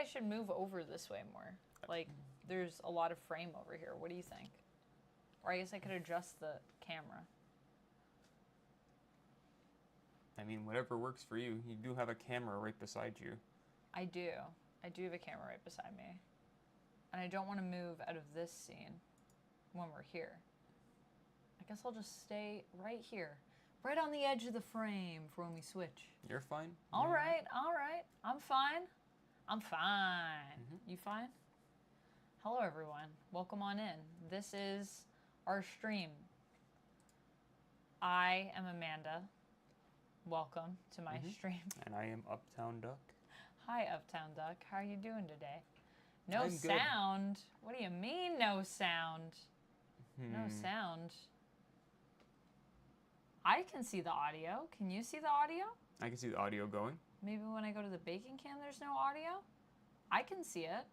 I should move over this way more. Like, there's a lot of frame over here. What do you think? Or I guess I could adjust the camera. I mean, whatever works for you. You do have a camera right beside you. I do. I do have a camera right beside me. And I don't want to move out of this scene when we're here. I guess I'll just stay right here. Right on the edge of the frame for when we switch. You're fine. All right, all right. I'm fine. I'm fine. You fine? Hello, everyone. Welcome on in. This is our stream. I am Amanda. Welcome to my stream. And I am UptownDuck. Hi, UptownDuck. How are you doing today? No I'm sound? What do you mean, no sound? No sound. I can see the audio. Can you see the audio? I can see the audio going. Maybe when I go to the baking can, there's no audio? I can see it.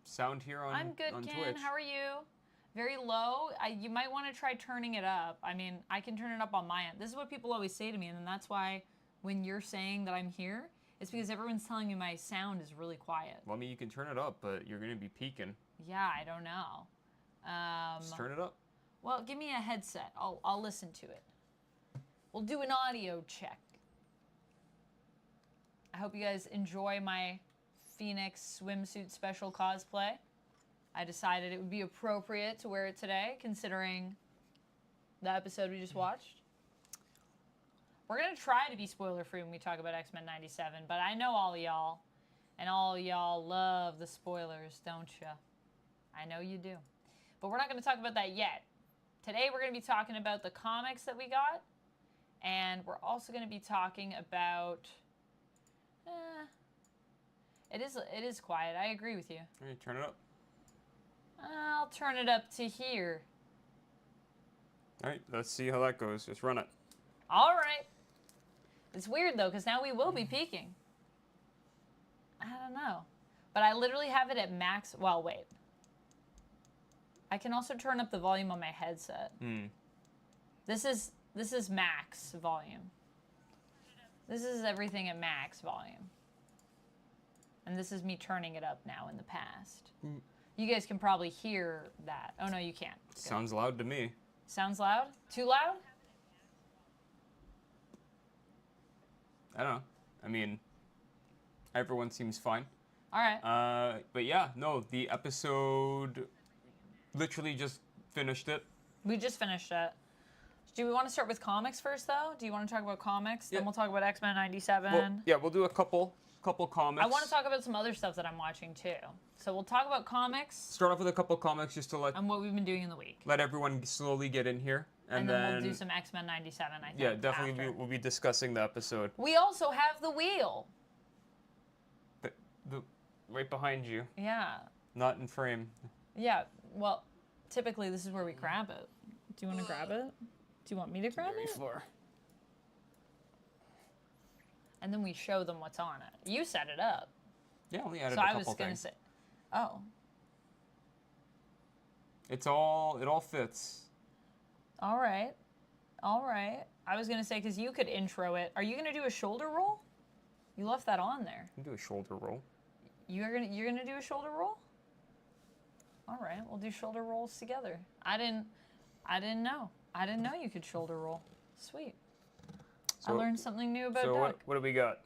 Sound here on I'm good, on Ken. Twitch. How are you? Very low. You might want to try turning it up. I mean, I can turn it up on my end. This is what people always say to me, and then that's why when you're saying that I'm here, it's because everyone's telling me my sound is really quiet. Well, I mean, you can turn it up, but you're going to be peaking. Yeah, I don't know. Just turn it up. Well, give me a headset. I'll listen to it. We'll do an audio check. I hope you guys enjoy my Phoenix swimsuit special cosplay. I decided it would be appropriate to wear it today, considering the episode we just watched. We're going to try to be spoiler-free when we talk about X-Men 97, but I know all y'all, and all y'all love the spoilers, don't you? I know you do. But we're not going to talk about that yet. Today we're going to be talking about the comics that we got, and we're also going to be talking about... It is quiet. I agree with you. All right, turn it up. I'll turn it up to here. All right, let's see how that goes. Just run it. All right. It's weird, though, because now we will be peaking. I don't know. But I literally have it at max... Well, wait. I can also turn up the volume on my headset. This is max volume. This is everything at max volume. And this is me turning it up now in the past. You guys can probably hear that. Oh, no, you can't. Sounds loud to me. Sounds loud? Too loud? I don't know. I mean, everyone seems fine. All right. But yeah, no, the episode literally just finished it. We just finished it. Do we want to start with comics first, though? Do you want to talk about comics? Yeah. Then we'll talk about X-Men 97. Well, yeah, we'll do a couple comics. I want to talk about some other stuff that I'm watching, too. So we'll talk about comics. Start off with a couple comics just to And what we've been doing in the week. let everyone slowly get in here. And then we'll do some X-Men 97, I think. Yeah, definitely after. we'll be discussing the episode. We also have the wheel. The right behind you. Yeah. Not in frame. Yeah. Well, typically this is where we grab it. Do you want to grab it? Do you want me to grab it? Floor. And then we show them what's on it. You set it up. Yeah, only added So a I couple was going to things. say, oh. It all fits. All right. All right. I was going to say, because you could intro it. Are you going to do a shoulder roll? You left that on there. You can do a shoulder roll. You're gonna do a shoulder roll? All right, we'll do shoulder rolls together. I didn't know. I didn't know you could shoulder roll. Sweet. I learned something new about Duck. What do we got?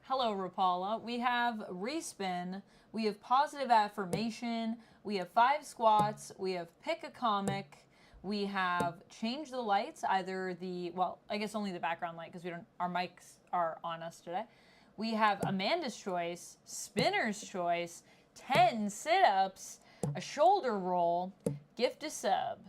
Hello, Rapala. We have respin. We have positive affirmation. We have 5 squats. We have pick a comic. We have change the lights, either I guess only the background light because our mics are on us today. We have Amanda's choice, Spinner's choice, 10 sit-ups, a shoulder roll, gift a sub.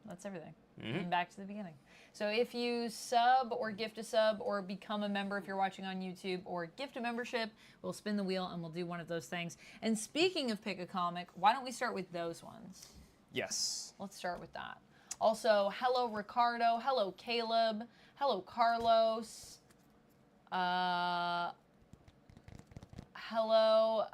That's everything. And back to the beginning. So if you sub or gift a sub or become a member if you're watching on YouTube or gift a membership, we'll spin the wheel and we'll do one of those things. And speaking of pick a comic, why don't we start with those ones? Yes. Let's start with that. Also, hello Ricardo, hello Caleb, hello Carlos, hello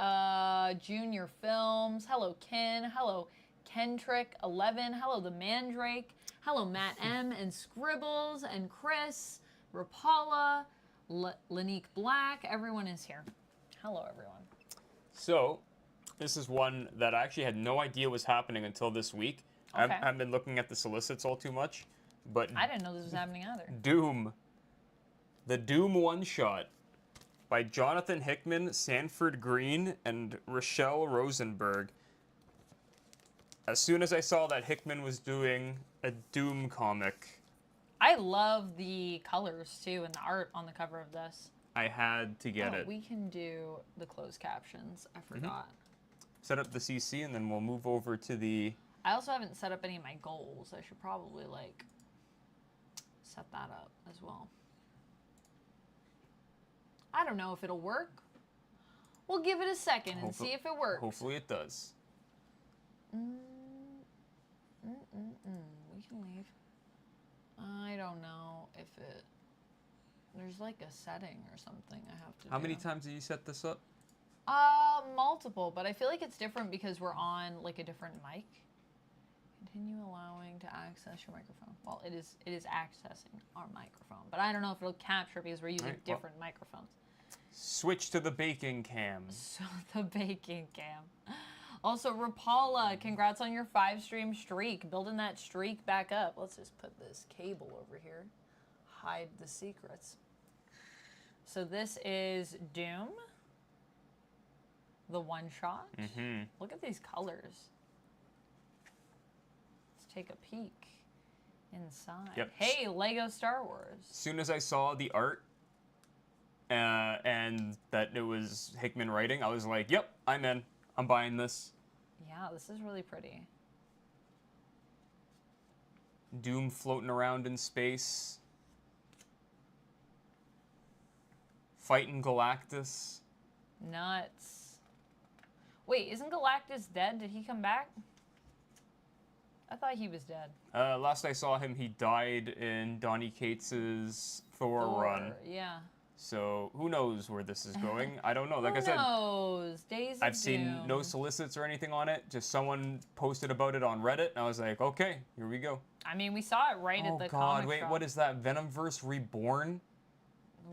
Junior Films, hello Ken, hello Kentrick11, hello the Mandrake, hello Matt M and Scribbles and Chris, Rapala, Lanique Black. Everyone is here. Hello, everyone. So, this is one that I actually had no idea was happening until this week. Okay. I haven't been looking at the solicits all too much, but I didn't know this was happening either. Doom. The Doom one-shot by Jonathan Hickman, Sanford Green, and Rochelle Rosenberg. As soon as I saw that Hickman was doing a Doom comic, I love the colors, too, and the art on the cover of this. I had to get it. We can do the closed captions. I forgot. Set up the CC, and then we'll move over to the... I also haven't set up any of my goals. I should probably, like, set that up as well. I don't know if it'll work. We'll give it a second and see if it works. Hopefully it does. We can leave. I don't know if it... There's like a setting or something I have to do. How many times did you set this up? Multiple, but I feel like it's different because we're on like a different mic. Continue allowing to access your microphone. Well, it is accessing our microphone, but I don't know if it'll capture because we're using different microphones. Switch to the baking cam. So the baking cam. Also, Rapala, congrats on your 5-stream streak. Building that streak back up. Let's just put this cable over here. Hide the secrets. So this is Doom. The one-shot. Look at these colors. Let's take a peek inside. Yep. Hey, Lego Star Wars. As soon as I saw the art and that it was Hickman writing, I was like, yep, I'm in. I'm buying this. Yeah, this is really pretty. Doom floating around in space. Fighting Galactus. Nuts. Wait, isn't Galactus dead? Did he come back? I thought he was dead. Last I saw him, he died in Donny Cates's Thor run. Yeah. So who knows where this is going? I don't know. Like I said, who knows? Days of I've seen Doom. no solicits or anything on it. Just someone posted about it on Reddit, and I was like, okay, here we go. I mean, we saw it right at the Oh God, comic wait, shop. what is that? Venomverse Reborn?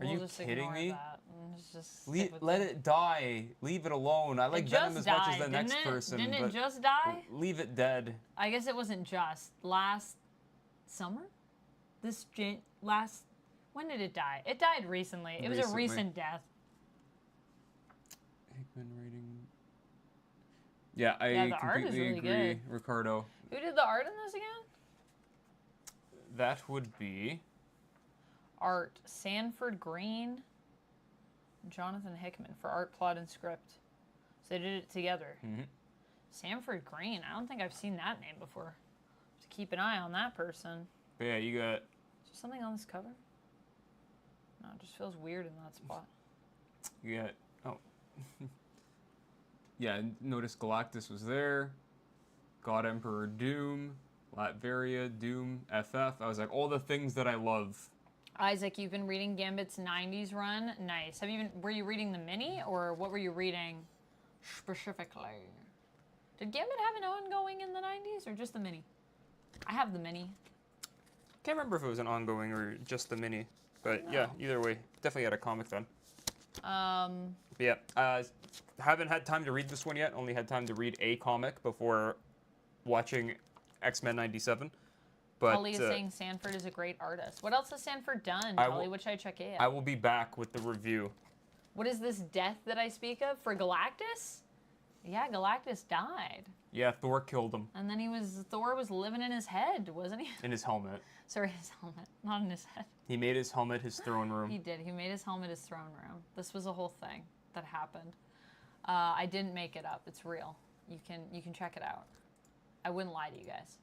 Are We'll you just kidding ignore me? that and just stick with Let it die. Leave it alone. I like Venom as much as the next person, Didn't but it just die? leave it dead. I guess it wasn't just. Last summer? When did it die? It died recently. It was a recent death. Hickman rating. Yeah, I the art is completely really agree, good. Ricardo. Who did the art in this again? That would be Art Sanford Green, Jonathan Hickman for art, plot, and script. So they did it together. Sanford Green. I don't think I've seen that name before. To keep an eye on that person. But yeah, you got. Is there something on this cover? No, it just feels weird in that spot. You got. Oh. Yeah, notice Galactus was there. God Emperor Doom, Latveria, Doom, FF. I was like, all the things that I love. Isaac, you've been reading Gambit's 90s run. Nice. Were you reading the mini, or what were you reading specifically? Did Gambit have an ongoing in the 90s, or just the mini? I have the mini. Can't remember if it was an ongoing or just the mini. But yeah, either way, definitely had a comic then. But yeah, haven't had time to read this one yet. Only had time to read a comic before watching X-Men 97. But Holly is saying Sanford is a great artist. What else has Sanford done, Holly? What should I check in? I will be back with the review. What is this death that I speak of for Galactus? Yeah, Galactus died. Yeah, Thor killed him. And then Thor was living in his head, wasn't he? In his helmet. Sorry, his helmet, not in his head. He made his helmet his throne room. He did. He made his helmet his throne room. This was a whole thing that happened. I didn't make it up. It's real. You can check it out. I wouldn't lie to you guys.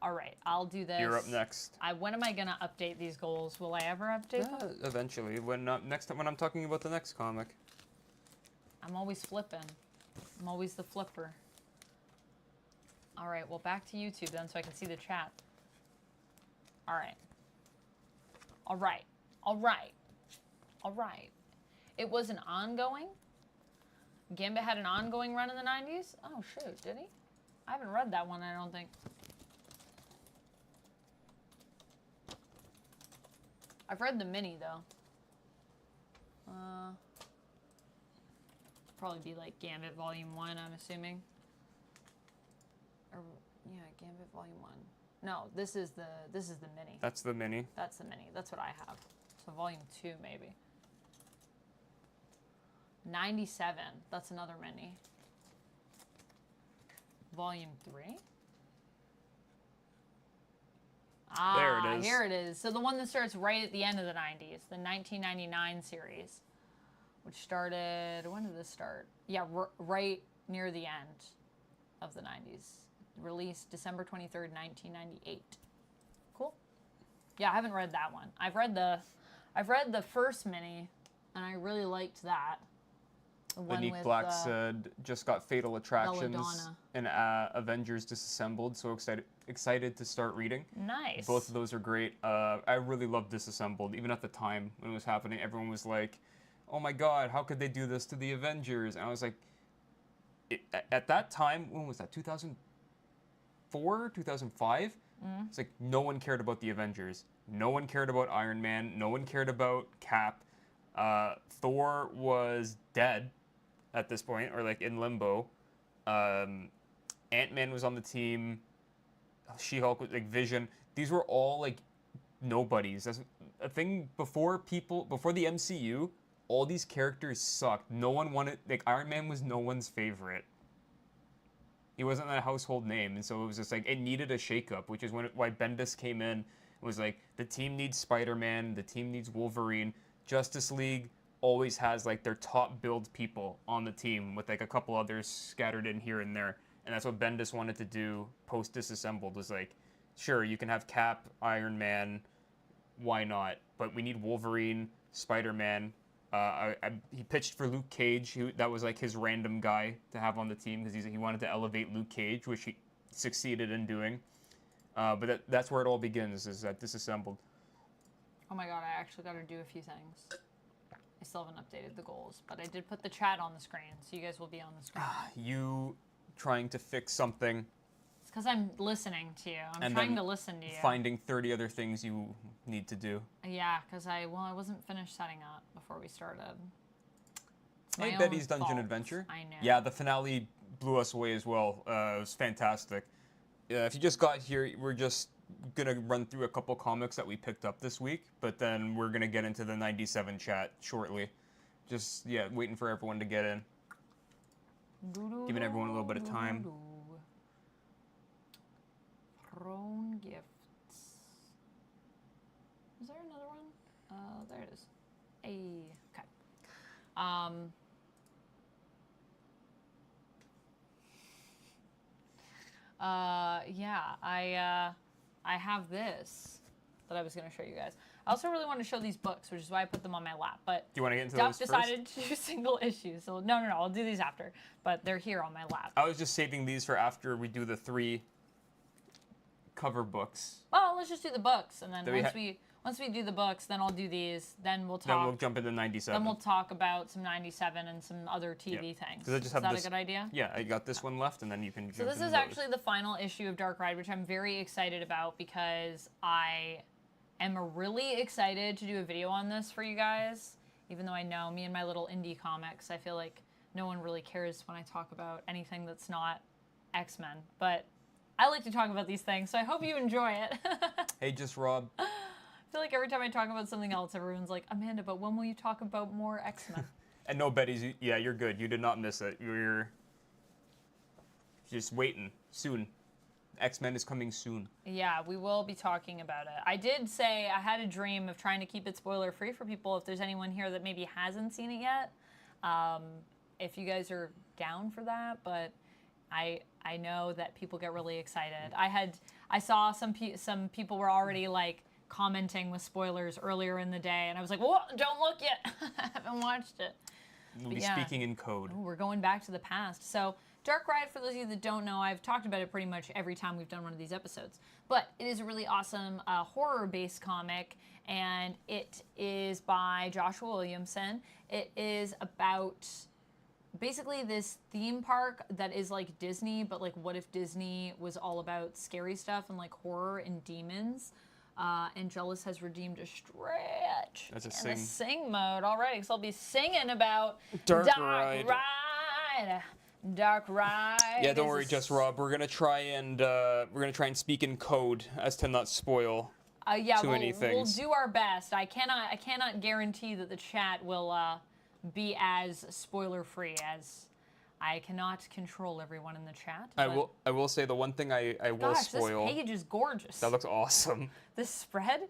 All right, I'll do this. You're up next. When am I gonna update these goals? Will I ever update them? Eventually, when next time when I'm talking about the next comic. I'm always flipping. I'm always the flipper. All right, well, back to YouTube then so I can see the chat. All right. All right. All right. All right. It was an ongoing? Gambit had an ongoing run in the 90s? Oh, shoot, did he? I haven't read that one, I don't think. I've read the mini, though. Probably be like Gambit Volume 1, I'm assuming. Or, yeah, Gambit Volume 1. No, this is the mini. That's the mini. That's the mini. That's what I have. So Volume 2, maybe. 97. That's another mini. Volume 3. Ah, there it is. Here it is. So the one that starts right at the end of the 90s, the 1999 series, which started, when did this start? Yeah, right near the end of the 90s. Released December 23rd, 1998. Cool. Yeah, I haven't read that one. I've read the first mini, and I really liked that. The Neek Black said just got Fatal Attractions Belladonna. and Avengers Disassembled, so excited to start reading. Nice. Both of those are great. I really loved Disassembled. Even at the time when it was happening, everyone was like, oh my god, how could they do this to the Avengers? And I was like, at that time, when was that, 2004, 2005? It's like no one cared about the Avengers. No one cared about Iron Man. No one cared about Cap. Thor was dead at this point, or like in limbo. Ant-Man was on the team. She-Hulk was like Vision. These were all like nobodies. That's a thing before the MCU. All these characters sucked. No one wanted, like Iron Man was no one's favorite. He wasn't a household name, and so it was just like it needed a shakeup, which is why Bendis came in. It was like the team needs Spider-Man, the team needs Wolverine. Justice League always has like their top build people on the team with like a couple others scattered in here and there, and that's what Bendis wanted to do post Disassembled. Was like, sure, you can have Cap, Iron Man, why not? But we need Wolverine, Spider-Man. He pitched for Luke Cage. That was like his random guy to have on the team because he wanted to elevate Luke Cage, which he succeeded in doing. But that's where it all begins, is at Disassembled. Oh my god, I actually got to do a few things. I still haven't updated the goals, but I did put the chat on the screen, so you guys will be on the screen. You trying to fix something. It's because I'm listening to you. I'm trying to listen to you. Finding 30 other things you need to do. Yeah, because I wasn't finished setting up before we started. Hey, Betty's Dungeon Adventure. I know. Yeah, the finale blew us away as well. It was fantastic. If you just got here, we're just gonna run through a couple comics that we picked up this week, but then we're gonna get into the 97 chat shortly. Just waiting for everyone to get in. Giving everyone a little bit of time. Throne gifts. Is there another one? There it is. Okay. I have this that I was going to show you guys. I also really want to show these books, which is why I put them on my lap. But do you want to get into Duck those decided to do single issues. So no, I'll do these after. But they're here on my lap. I was just saving these for after we do the 3 cover books. Well, let's just do the books, and then once we do the books, then I'll do these. Then we'll talk. Then we'll jump into 97. Then we'll talk about some 97 and some other TV things. Is that a good idea? Yeah, I got this one left, and then you can. So this is actually the final issue of Dark Ride, which I'm very excited about because I am really excited to do a video on this for you guys. Even though I know me and my little indie comics, I feel like no one really cares when I talk about anything that's not X-Men, but I like to talk about these things, so I hope you enjoy it. Hey, just Rob. I feel like every time I talk about something else, everyone's like, Amanda, but when will you talk about more X-Men? And no, Betty's, you're good. You did not miss it. You're just waiting. Soon. X-Men is coming soon. Yeah, we will be talking about it. I did say I had a dream of trying to keep it spoiler-free for people if there's anyone here that maybe hasn't seen it yet. If you guys are down for that, but I know that people get really excited. I saw some people were already like commenting with spoilers earlier in the day, and I was like, "Whoa, don't look yet! I haven't watched it." We'll be speaking in code. Ooh, we're going back to the past. So, Dark Ride, for those of you that don't know, I've talked about it pretty much every time we've done one of these episodes. But it is a really awesome horror-based comic, and it is by Joshua Williamson. It is about basically this theme park that is like Disney, but like what if Disney was all about scary stuff and like horror and demons. Angelus has redeemed a stretch. That's a in sing. the sing mode. All right, so I'll be singing about Dark Ride. Dark Ride. Yeah, don't worry, Just Rob. We're gonna try and speak in code as to not spoil too many things. We'll do our best. I cannot guarantee that the chat will be as spoiler free, as I cannot control everyone in the chat. I will say the one thing I will spoil. This page is gorgeous. That looks awesome. This spread,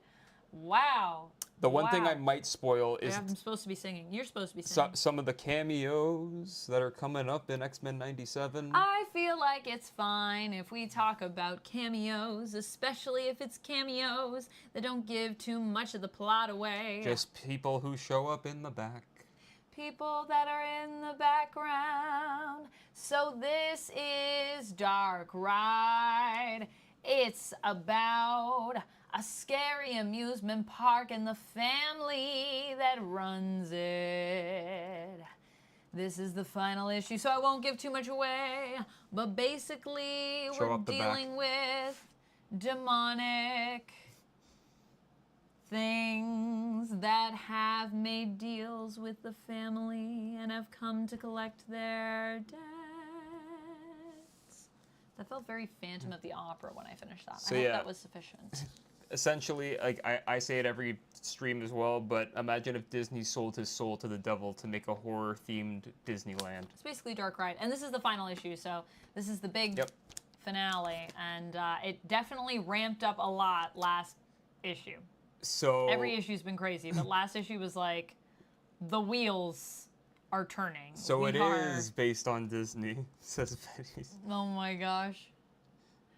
wow. The one thing I might spoil is I'm supposed to be singing. You're supposed to be singing. some of the cameos that are coming up in X-Men 97. I feel like it's fine if we talk about cameos, especially if it's cameos that don't give too much of the plot away. Just people who show up in the back. People that are in the background. So this is Dark Ride. It's about a scary amusement park and the family that runs it. This is the final issue, so I won't give too much away. But basically, we're dealing with demonic things that have made deals with the family and have come to collect their debts. That felt very Phantom of the Opera when I finished that. So I hope that was sufficient. Essentially, like I say it every stream as well, but imagine if Disney sold his soul to the devil to make a horror-themed Disneyland. It's basically Dark Ride, and this is the final issue, so this is the big finale, and it definitely ramped up a lot last issue. So every issue's been crazy, but last issue was like, the wheels are turning. So it is based on Disney, says Betty. Oh my gosh.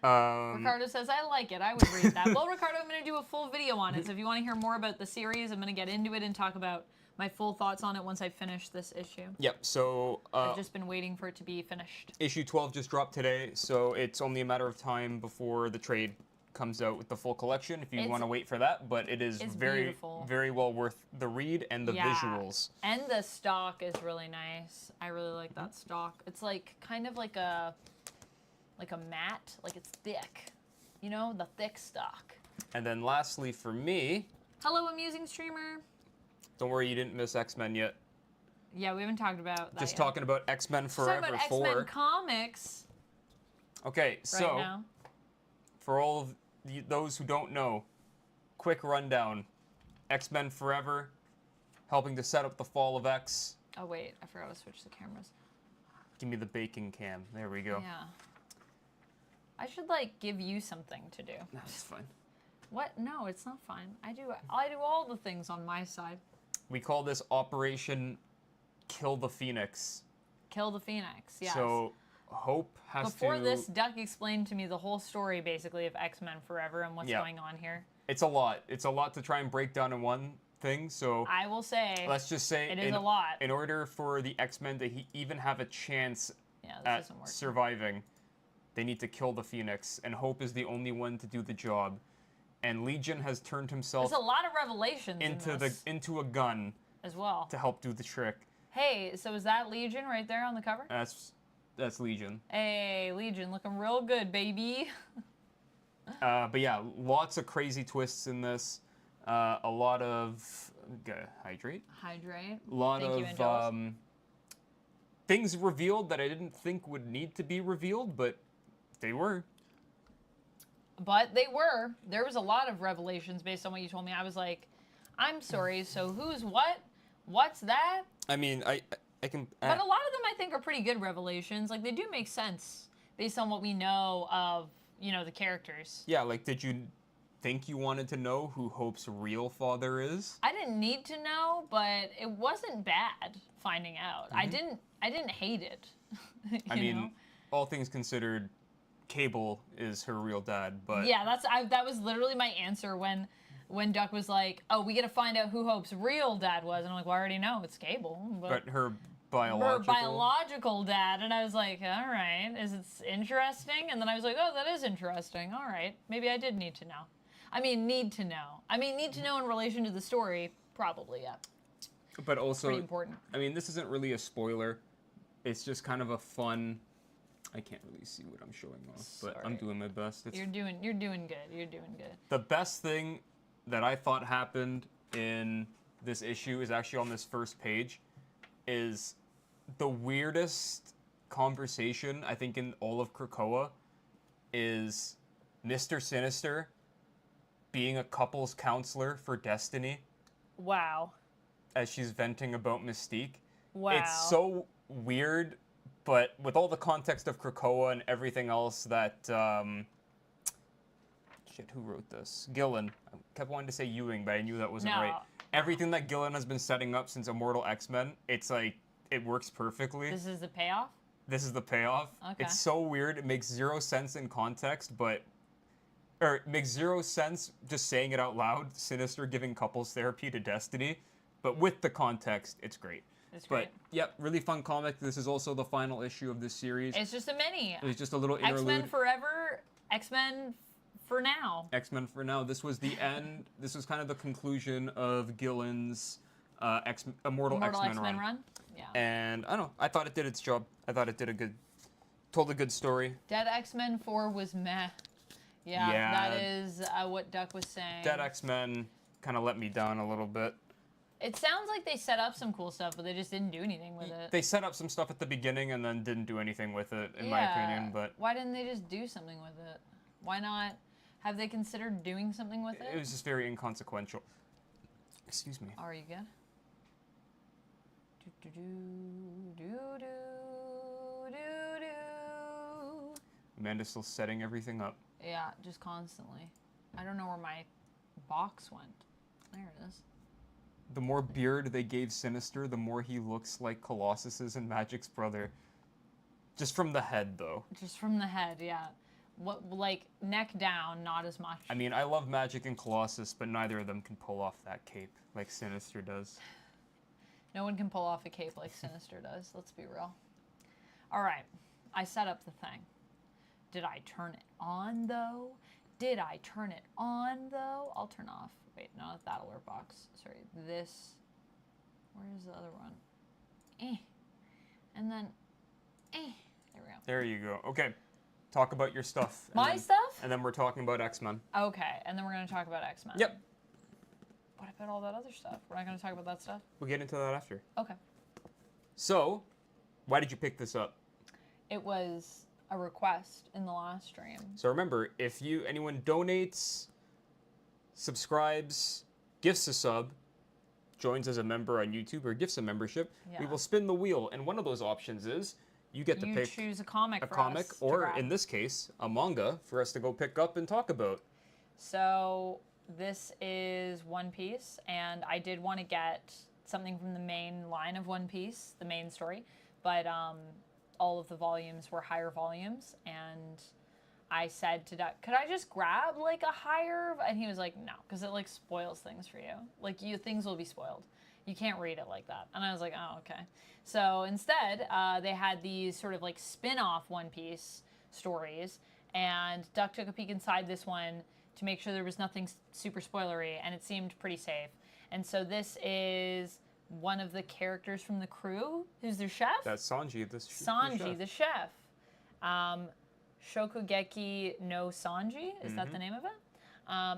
Ricardo says, I like it. I would read that. Well, Ricardo, I'm going to do a full video on it. So if you want to hear more about the series, I'm going to get into it and talk about my full thoughts on it once I finish this issue. Yep, so I've just been waiting for it to be finished. Issue 12 just dropped today, so it's only a matter of time before the trade comes out with the full collection if you want to wait for that, but it is very well worth the read and the visuals. And the stock is really nice. I really like that stock. It's like kind of like a matte, like it's thick. You know, the thick stock. And then lastly for me, hello amusing streamer. Don't worry, you didn't miss X-Men yet. Yeah, we haven't talked about that Just yet. talking about X-Men Forever 4. X-Men comics. Okay, so for all of those who don't know, quick rundown. X-Men Forever, helping to set up the fall of X. Oh wait, I forgot to switch the cameras. Give me the bacon cam. There we go. Yeah. I should like give you something to do. No, it's fine. What? No, it's not fine. I do all the things on my side. We call this Operation Kill the Phoenix. Kill the Phoenix, yes. So Hope has Before this, Duck explained to me the whole story, basically, of X-Men Forever and what's going on here. It's a lot. It's a lot to try and break down in one thing, so... I will say... Let's just say... It is a lot. In order for the X-Men to even have a chance at surviving, they need to kill the Phoenix, and Hope is the only one to do the job. And Legion has turned himself... There's a lot of revelations into a gun... as well. ...to help do the trick. Hey, so is that Legion right there on the cover? That's Legion. Hey, Legion, looking real good, baby. But yeah, lots of crazy twists in this. A lot of... Hydrate? Hydrate. A lot of things revealed that I didn't think would need to be revealed, but they were. But they were. There was a lot of revelations based on what you told me. I was like, I'm sorry, so who's what? What's that? I mean, I can... But a lot of them, I think, are pretty good revelations. Like, they do make sense based on what we know of, you know, the characters. Yeah, like, did you think you wanted to know who Hope's real father is? I didn't need to know, but it wasn't bad finding out. Mm-hmm. I didn't hate it. I mean, all things considered, Cable is her real dad, but... Yeah, that was literally my answer when Duck was like, oh, we gotta find out who Hope's real dad was. And I'm like, well, I already know, it's Cable. But her biological dad. And I was like, all right, is it interesting? And then I was like, oh, that is interesting. All right, maybe I did need to know. I mean, need to know in relation to the story, probably, yeah. But also, pretty important. I mean, this isn't really a spoiler. It's just kind of a fun I can't really see what I'm showing off, but Sorry. I'm doing my best. You're doing good. You're doing good. The best thing that I thought happened in this issue is actually on this first page, is the weirdest conversation I think in all of Krakoa is Mr. Sinister being a couples counselor for Destiny Wow. as she's venting about Mystique. Wow. It's so weird, but with all the context of Krakoa and everything else that shit, who wrote this? Gillen. I kept wanting to say Ewing, but I knew that wasn't right. Everything that Gillen has been setting up since Immortal X-Men, it's like, it works perfectly. This is the payoff? This is the payoff. Okay. It's so weird. It makes zero sense in context, or it makes zero sense just saying it out loud, Sinister giving couples therapy to Destiny, but with the context, it's great. It's great. But, yep, really fun comic. This is also the final issue of this series. It's just a mini. It was just a little interlude. X-Men forever, X-Men for now. X-Men for now. This was the end. This was kind of the conclusion of Gillen's Immortal X-Men run. Yeah. And I don't know. I thought it did its job. I thought it told a good story. Dead X-Men 4 was meh. Yeah, that is what Duck was saying. Dead X-Men kind of let me down a little bit. It sounds like they set up some cool stuff, but they just didn't do anything with it. They set up some stuff at the beginning and then didn't do anything with it, in my opinion. But why didn't they just do something with it? Why not? Have they considered doing something with it? It was just very inconsequential. Excuse me. Are you good? Do do do do do do do. Amanda's still setting everything up. Yeah, just constantly. I don't know where my box went. There it is. The more beard they gave Sinister, the more he looks like Colossus's and Magic's brother. Just from the head, though. Just from the head, yeah. What, like, neck down, not as much. I mean, I love Magic and Colossus, but neither of them can pull off that cape like Sinister does. No one can pull off a cape like Sinister does, let's be real. All right, I set up the thing. Did I turn it on, though? Did I turn it on, though? I'll turn off. Wait, no, that alert box. Sorry, this. Where's the other one? And then, there we go. There you go. Okay, talk about your stuff. My stuff? And then we're talking about X-Men. Okay, and then we're going to talk about X-Men. Yep. What about all that other stuff? We're not going to talk about that stuff? We'll get into that after. Okay. So, why did you pick this up? It was a request in the last stream. So remember, if anyone donates, subscribes, gifts a sub, joins as a member on YouTube, or gifts a membership, we will spin the wheel. And one of those options is you get to pick choose a comic or in this case, a manga for us to go pick up and talk about. So this is One Piece, and I did want to get something from the main line of One Piece, the main story, but all of the volumes were higher volumes, and I said to Duck, could I just grab like a higher? And he was like, no, because it like spoils things for you. Like things will be spoiled. You can't read it like that. And I was like, oh, okay. So instead, they had these sort of like spin-off One Piece stories, and Duck took a peek inside this one to make sure there was nothing super spoilery, and it seemed pretty safe. And so this is one of the characters from the crew, who's their chef? That's Sanji, the chef. Shokugeki no Sanji, is that the name of it?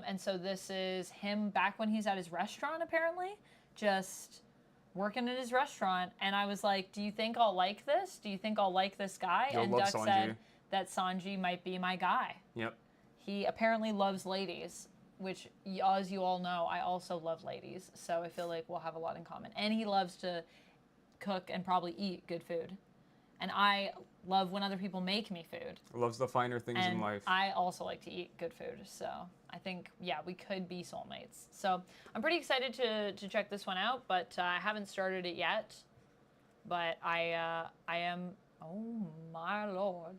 And so this is him back when he's at his restaurant, apparently, just working at his restaurant. And I was like, do you think I'll like this? Do you think I'll like this guy? You'll and love Duck Sanji. said that Sanji might be my guy. Yep. He apparently loves ladies, which, as you all know, I also love ladies. So I feel like we'll have a lot in common. And he loves to cook and probably eat good food. And I love when other people make me food. Loves the finer things in life. I also like to eat good food. So I think, yeah, we could be soulmates. So I'm pretty excited to check this one out, but I haven't started it yet. But I am, oh my Lord.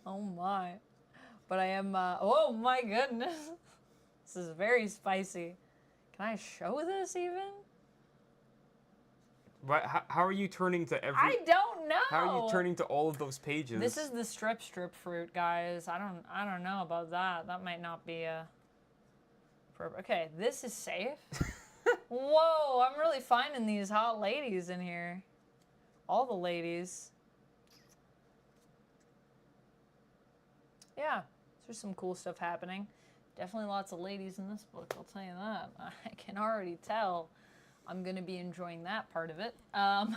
Oh my. But I am, oh my goodness. This is very spicy. Can I show this even? But how are you turning to every... I don't know. How are you turning to all of those pages? This is the strip fruit, guys. I don't know about that. That might not be a... Okay, this is safe. Whoa, I'm really finding these hot ladies in here. All the ladies. Yeah, there's some cool stuff happening. Definitely lots of ladies in this book, I'll tell you that. I can already tell I'm going to be enjoying that part of it. And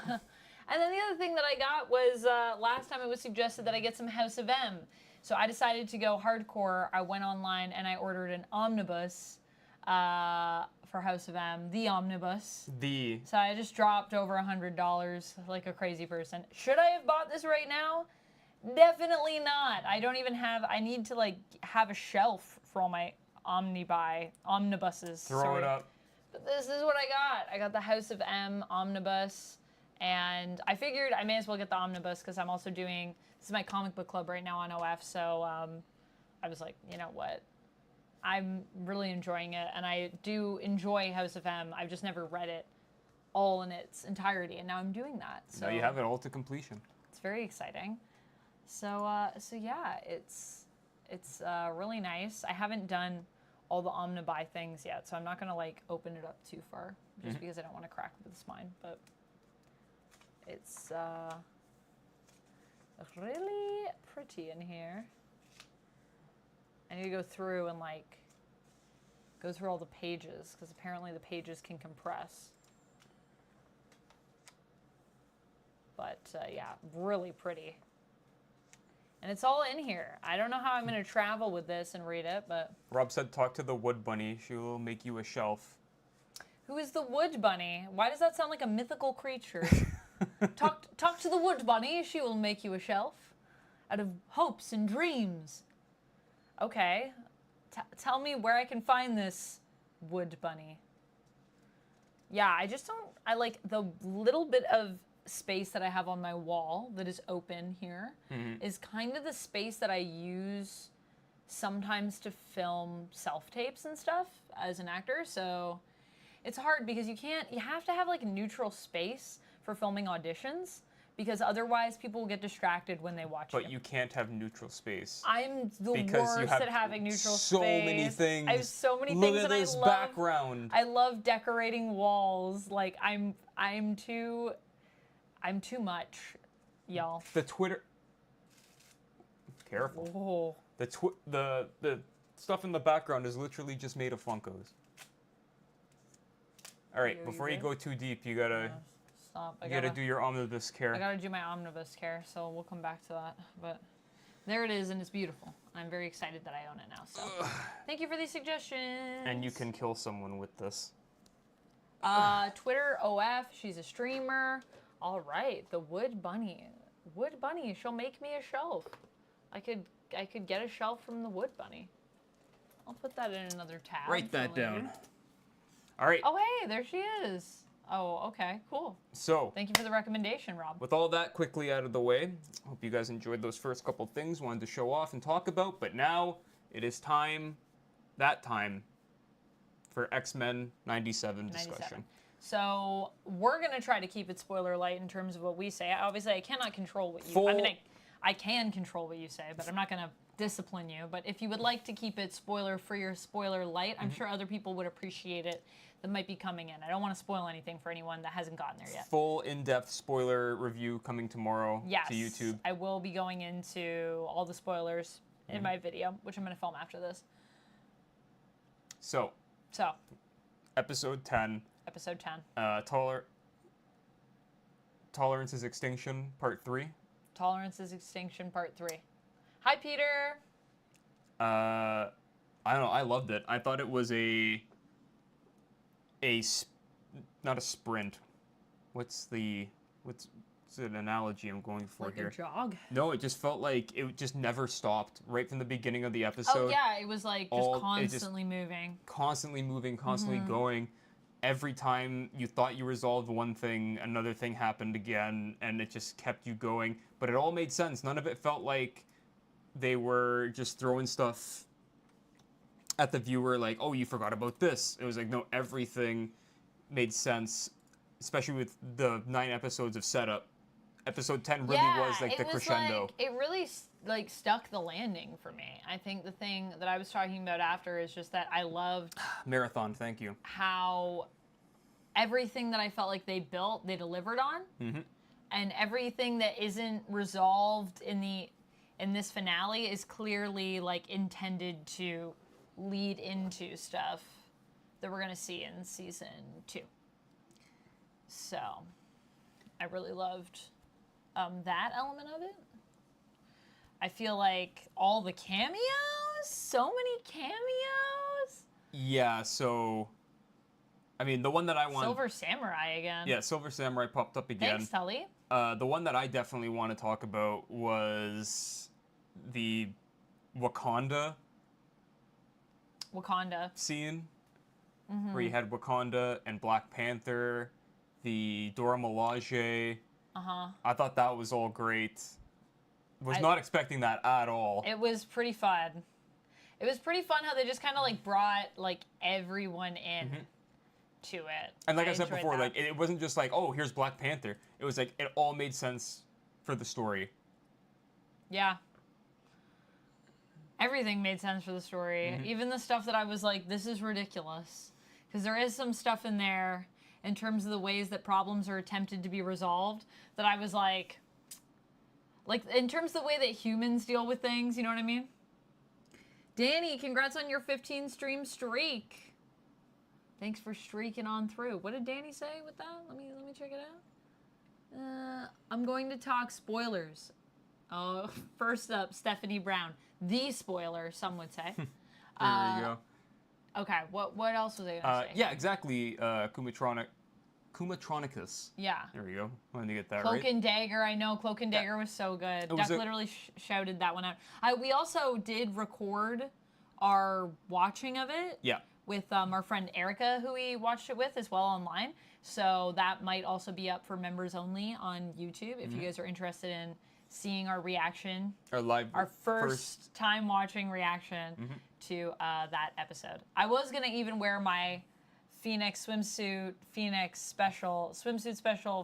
then the other thing that I got was, last time it was suggested that I get some House of M. So I decided to go hardcore. I went online and I ordered an omnibus for House of M, the omnibus. The. So I just dropped over $100 like a crazy person. Should I have bought this right now? Definitely not. I don't even have, I need to like have a shelf for all my omnibuses. Throw it up. But this is what I got. I got the House of M omnibus, and I figured I may as well get the omnibus because I'm also doing, this is my comic book club right now on OF, so I was like, you know what? I'm really enjoying it, and I do enjoy House of M. I've just never read it all in its entirety, and now I'm doing that. So now you have it all to completion. It's very exciting. So yeah, it's really nice. I haven't done all the omnibuy things yet, so I'm not gonna like open it up too far, just because I don't want to crack with the spine. But it's really pretty in here. I need to go through and like go through all the pages because apparently the pages can compress. But yeah, really pretty. And it's all in here. I don't know how I'm going to travel with this and read it, but... Rob said talk to the wood bunny. She will make you a shelf. Who is the wood bunny? Why does that sound like a mythical creature? Talk to the wood bunny. She will make you a shelf out of hopes and dreams. Okay. Tell me where I can find this wood bunny. Yeah, I just don't... I like the little bit of space that I have on my wall that is open here is kind of the space that I use sometimes to film self-tapes and stuff as an actor. So it's hard because you have to have like a neutral space for filming auditions because otherwise people will get distracted when they watch it. But you can't have neutral space. I'm the because worst at having neutral space. So many things. I have so many Look things at and this background. I love decorating walls. Like I'm too much, y'all. The Twitter. Careful. Oh. The stuff in the background is literally just made of Funkos. All right, before you go too deep, you gotta stop. You gotta do your omnibus care. I gotta do my omnibus care, so we'll come back to that. But there it is, and it's beautiful. I'm very excited that I own it now. So thank you for these suggestions. And you can kill someone with this. Twitter OF. She's a streamer. All right, the wood bunny. Wood bunny. She'll make me a shelf. I could get a shelf from the wood bunny. I'll put that in another tab. Write that down. All right. Oh, hey, there she is. Oh, okay, cool. So, thank you for the recommendation, Rob. With all that quickly out of the way, hope you guys enjoyed those first couple things, wanted to show off and talk about, but now it is time for X-Men 97 discussion. So we're going to try to keep it spoiler light in terms of what we say. Obviously, I cannot control what you... I mean, I can control what you say, but I'm not going to discipline you. But if you would like to keep it spoiler-free or spoiler light, I'm sure other people would appreciate it that might be coming in. I don't want to spoil anything for anyone that hasn't gotten there yet. Full in-depth spoiler review coming tomorrow to YouTube. I will be going into all the spoilers in my video, which I'm going to film after this. So. Episode 10. Episode 10. Tolerance is Extinction, Part 3. Tolerance is Extinction, Part 3. Hi, Peter. I don't know. I loved it. I thought it was not a sprint. What's an analogy I'm going for here? Like a jog? No, it just felt like it just never stopped right from the beginning of the episode. Oh, yeah. It was like just constantly moving. Constantly moving, constantly going. Every time you thought you resolved one thing, another thing happened again, and it just kept you going. But it all made sense. None of it felt like they were just throwing stuff at the viewer like, oh, you forgot about this. It was like, no, everything made sense, especially with the 9 episodes of setup. Episode 10 really was like the crescendo. It really like stuck the landing for me. I think the thing that I was talking about after is just that I loved Marathon, thank you. How everything that I felt like they built, they delivered on. and everything that isn't resolved in this finale is clearly like intended to lead into stuff that we're gonna see in season 2. So I really loved that element of it. I feel like all the cameos, so many cameos. Yeah, so I mean, the one that I want... Silver Samurai again. Yeah, Silver Samurai popped up again. Thanks, Tully. The one that I definitely want to talk about was the Wakanda scene, where you had Wakanda and Black Panther, the Dora Milaje. I thought that was all great. Was not expecting that at all. It was pretty fun. It was pretty fun how they just kind of like brought like everyone in to it. And like I said before, like it wasn't just like, oh, here's Black Panther. It was like it all made sense for the story. Yeah. Everything made sense for the story. Even the stuff that I was like, this is ridiculous. Because there is some stuff in there in terms of the ways that problems are attempted to be resolved that I was like in terms of the way that humans deal with things, you know what I mean? Danny, congrats on your 15 stream streak. Thanks for streaking on through. What did Danny say with that? Let me check it out. I'm going to talk spoilers. Oh, first up, Stephanie Brown. The spoiler, some would say. There you go. Okay, what else was I going to say? Yeah, exactly. Kumatronicus. Yeah. There we go. Wanted to get that Cloak right. and Dagger. I know Cloak and Dagger was so good. Duck literally shouted that one out. We also did record our watching of it. Yeah. With our friend Erica, who we watched it with as well online. So that might also be up for members only on YouTube if you guys are interested in seeing our reaction. Our first time watching reaction to that episode. I was going to even wear my Phoenix swimsuit special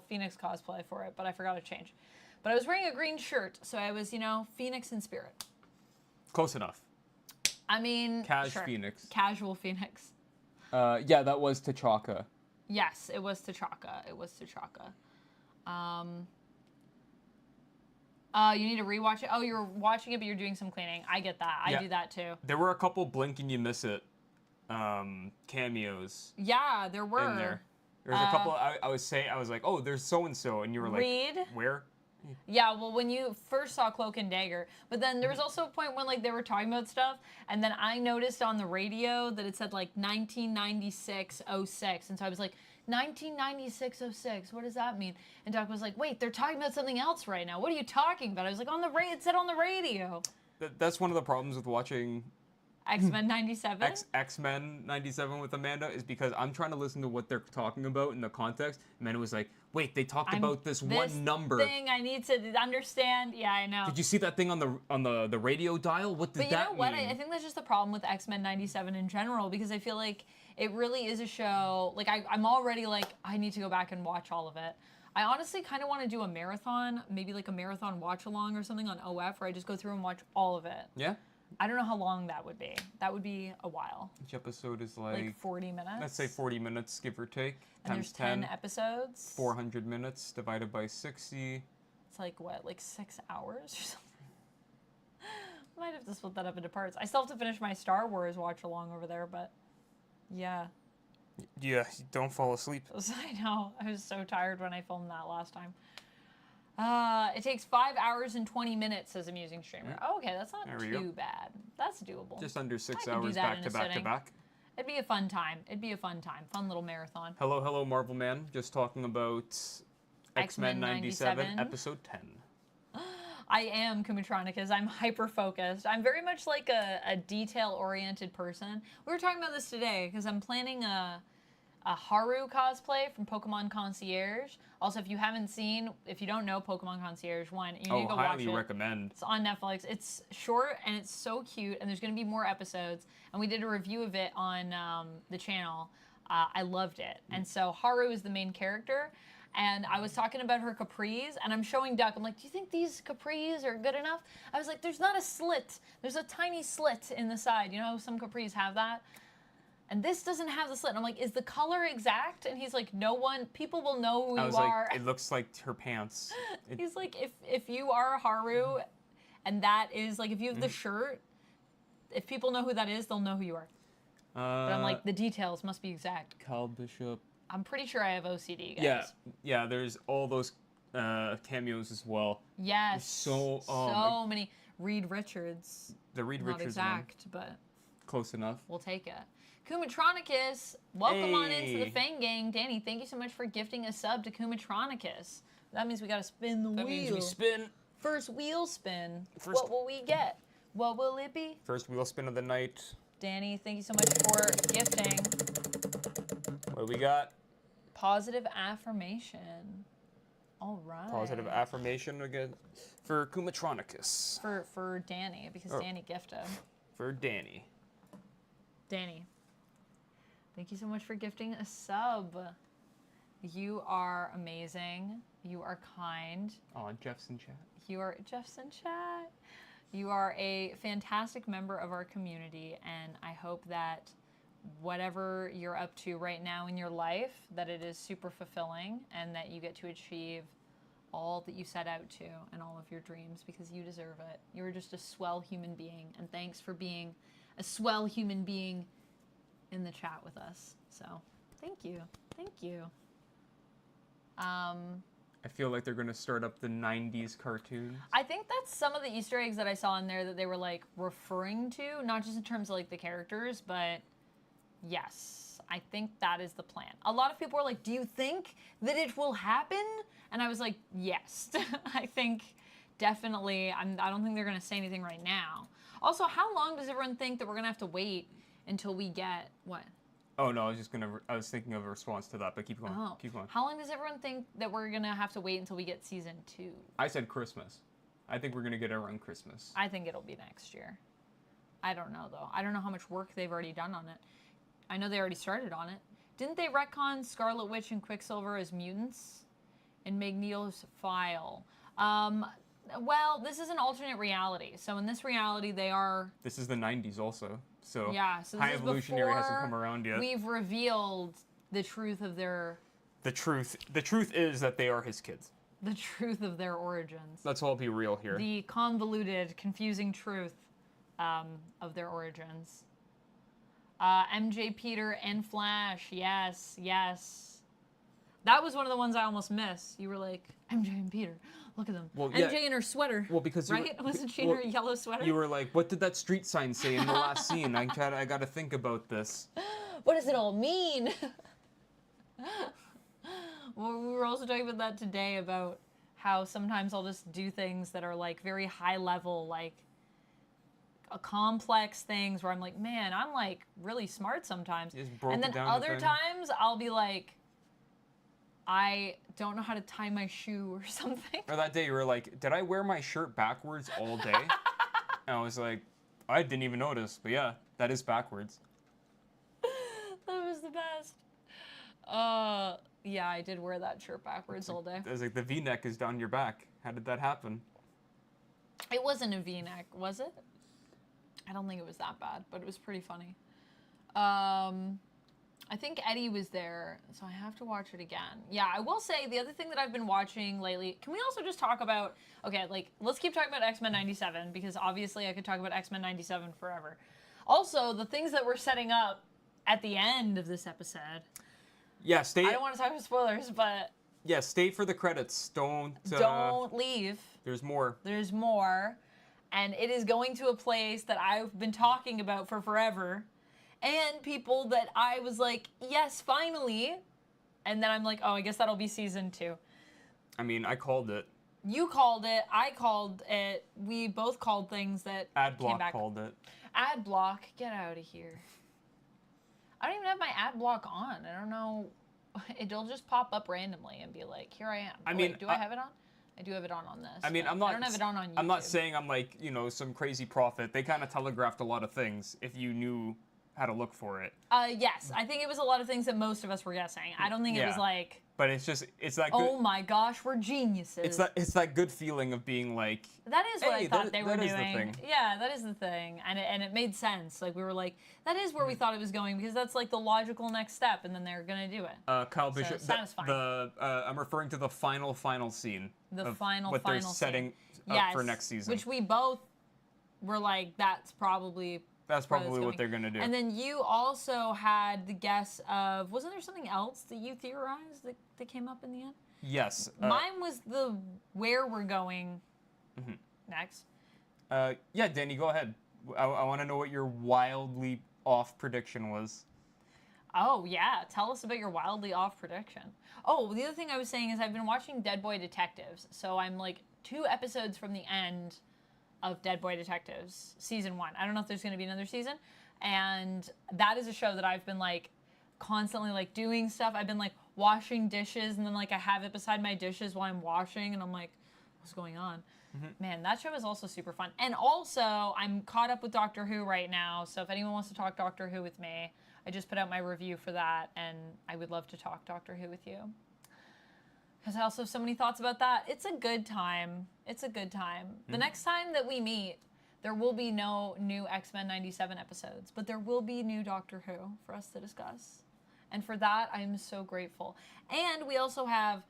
Phoenix cosplay for it, but I forgot to change. But I was wearing a green shirt, so I was, Phoenix in spirit. Close enough. I mean, Phoenix. Casual Phoenix. Yeah, that was T'Chaka. Yes, it was T'Chaka. You need to rewatch it. Oh, you're watching it, but you're doing some cleaning. I get that. I do that too. There were a couple blink and you miss it cameos. Yeah, there were. In there. There's a couple. I was like, oh, there's so and so, and you were like, Reed? Where? Yeah, well, when you first saw Cloak and Dagger, but then there was also a point when like they were talking about stuff, and then I noticed on the radio that it said like 1996-06, and so I was like, 1996-06, what does that mean? And Doc was like, wait, they're talking about something else right now. What are you talking about? I was like, it said on the radio. That's one of the problems with watching X-Men 97? X-Men 97 with Amanda is because I'm trying to listen to what they're talking about in the context. Amanda was like, wait, they talked about this one number. Thing I need to understand. Yeah, I know. Did you see that thing on the radio dial? What does that mean? But you know what? I think that's just the problem with X-Men 97 in general, because I feel like it really is a show. Like, I'm already like, I need to go back and watch all of it. I honestly kind of want to do a marathon, maybe like a marathon watch-along or something on OF, where I just go through and watch all of it. Yeah? I don't know how long that would be. That would be a while. Each episode is like 40 minutes. Let's say 40 minutes, give or take. And times there's 10 episodes. 400 minutes divided by 60. It's like what, like 6 hours or something? Might have to split that up into parts. I still have to finish my Star Wars watch along over there, but yeah. Yeah, don't fall asleep. I know. I was so tired when I filmed that last time. It takes 5 hours and 20 minutes, says Amusing Streamer. Oh, okay, that's not too bad. That's doable. Just under 6 hours back to back to back. It'd be a fun time. Fun little marathon. Hello, Marvel Man. Just talking about X-Men 97, episode 10. I am Kumatronicus. I'm hyper-focused. I'm very much like a detail-oriented person. We were talking about this today because I'm planning a Haru cosplay from Pokemon Concierge. Also, if you don't know Pokemon Concierge 1, you need to go watch it. Highly recommend. It's on Netflix. It's short and it's so cute, and there's going to be more episodes. And we did a review of it on the channel. I loved it. And so Haru is the main character. And I was talking about her capris, and I'm showing Duck. I'm like, do you think these capris are good enough? I was like, there's not a slit. There's a tiny slit in the side. You know, some capris have that. And this doesn't have the slit. And I'm like, is the color exact? And he's like, no one, people will know who I was you are. like, it looks like her pants. He's like, if you are Haru, and that is, like, if you have the shirt, if people know who that is, they'll know who you are. But I'm like, the details must be exact. Cal Bishop. I'm pretty sure I have OCD, guys. Yeah, there's all those cameos as well. Yes. So many. Reed Richards. The Reed Not Richards exact, but close enough. we'll take it. Kumatronicus, welcome on into the Hey. Fang Gang. Danny, thank you so much for gifting a sub to Kumatronicus. That means we gotta spin the That wheel. means we spin. First wheel spin. First- What will we get? What will it be? First wheel spin of the night. Danny, thank you so much for gifting. What do we got? Positive affirmation. All right. Positive affirmation again for Kumatronicus. For Danny, because Danny gifted. For Danny. Danny, thank you so much for gifting a sub. You are amazing. You are kind. Oh, Jeff's in chat. You are Jeff's in chat. You are a fantastic member of our community, and I hope that whatever you're up to right now in your life, that it is super fulfilling and that you get to achieve all that you set out to and all of your dreams, because you deserve it. You're just a swell human being, and thanks for being a swell human being in the chat with us. So, thank you. Thank you. I feel like they're going to start up the 90s cartoons. I think that's some of the Easter eggs that I saw in there that they were, like, referring to, not just in terms of, like, the characters, but yes, I think that is the plan. A lot of people were like, do you think that it will happen? And I was like, yes. I think definitely. I don't think they're going to say anything right now. Also, how long does everyone think that we're going to have to wait until we get, what? Oh, no, I was thinking of a response to that, but keep going. Oh. Keep going. How long does everyone think that we're going to have to wait until we get season 2? I said Christmas. I think we're going to get it around Christmas. I think it'll be next year. I don't know, though. I don't know how much work they've already done on it. I know they already started on it. Didn't they retcon Scarlet Witch and Quicksilver as mutants in Magneto's file? Well, this is an alternate reality. So in this reality, they are... This is the 90s also. So, yeah, so High this is Evolutionary hasn't before come around yet. we've revealed the truth of their... The truth is that they are his kids. The truth of their origins. Let's all be real here. The convoluted, confusing truth of their origins. MJ, Peter, and Flash. Yes, yes. That was one of the ones I almost missed. You were like, MJ and Peter. Look at them. Well, MJ yeah. in her sweater. Well, because right? Wasn't she in her yellow sweater? You were like, what did that street sign say in the last scene? I got to think about this. What does it all mean? Well, we were also talking about that today, about how sometimes I'll just do things that are like very high level, like complex things where I'm like, man, I'm like really smart sometimes. And then other times I'll be like, I don't know how to tie my shoe or something. Or that day you were like, did I wear my shirt backwards all day? And I was like, I didn't even notice. But yeah, that is backwards. That was the best. Yeah, I did wear that shirt backwards all day. I was like, the V-neck is down your back. How did that happen? It wasn't a V-neck, was it? I don't think it was that bad, but it was pretty funny. I think Eddie was there, so I have to watch it again. Yeah, I will say the other thing that I've been watching lately, can we also just talk about, okay, like, let's keep talking about X-Men 97, because obviously I could talk about X-Men 97 forever. Also, the things that we're setting up at the end of this Yeah, I don't want to talk about spoilers, but... Yeah, stay for the credits. Don't leave. There's more. There's more. And it is going to a place that I've been talking about for forever. And people that I was like, yes, finally. And then I'm like, oh, I guess that'll be season 2. I mean, I called it. You called it. I called it. We both called things that came back. Called it. Adblock. Get out of here. I don't even have my adblock on. I don't know. It'll just pop up randomly and be like, here I am. I mean, wait, do I have it on? I do have it on this. I mean, I don't have it on YouTube. I'm not saying I'm like, you know, some crazy prophet. They kind of telegraphed a lot of things if you knew how to look for it. Yes. I think it was a lot of things that most of us were guessing. I don't think it was like But it's just, it's that good. Oh my gosh, we're geniuses. It's that good feeling of being like. That is what hey, I thought they were that doing. is the thing. Yeah, that is the thing, and it made sense. Like we were like, that is where we thought it was going because that's like the logical next step, and then they're gonna do it. Kyle Bishop. satisfying. I'm referring to the final scene. The of final what they're setting up for next season. Which we both were like, that's probably. That's probably what they're gonna do. And then you also had the guess of, wasn't there something else that you theorized that came up in the end? Yes. Mine was the where we're going next. Yeah, Danny, go ahead. I want to know what your wildly off prediction was. Oh, yeah. Tell us about your wildly off prediction. Oh, the other thing I was saying is I've been watching Dead Boy Detectives. So I'm like 2 episodes from the end of Dead Boy Detectives, season 1. I don't know if there's going to be another season. And that is a show that I've been like constantly like doing stuff. I've been like washing dishes and then like I have it beside my dishes while I'm washing and I'm like, what's going on? Man, that show is also super fun. And also, I'm caught up with Doctor Who right now. So if anyone wants to talk Doctor Who with me, I just put out my review for that and I would love to talk Doctor Who with you. Because I also have so many thoughts about that. It's a good time. It's a good time. The next time that we meet, there will be no new X-Men 97 episodes, but there will be new Doctor Who for us to discuss. And for that, I'm so grateful. And we also have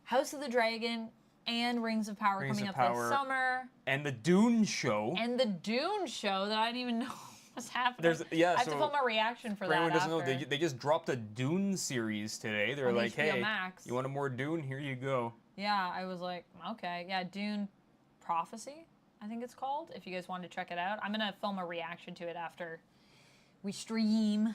House of the Dragon and Rings of Power coming up this summer. And the Dune show. And the Dune show that I didn't even know was happening. I have to film a reaction for that anyone doesn't after. know, they just dropped a Dune series today. They're On like, HBO hey, Max. you want a more Dune? Here you go. Yeah, I was like, okay. Yeah, Dune Prophecy, I think it's called, if you guys want to check it out. I'm going to film a reaction to it after we stream.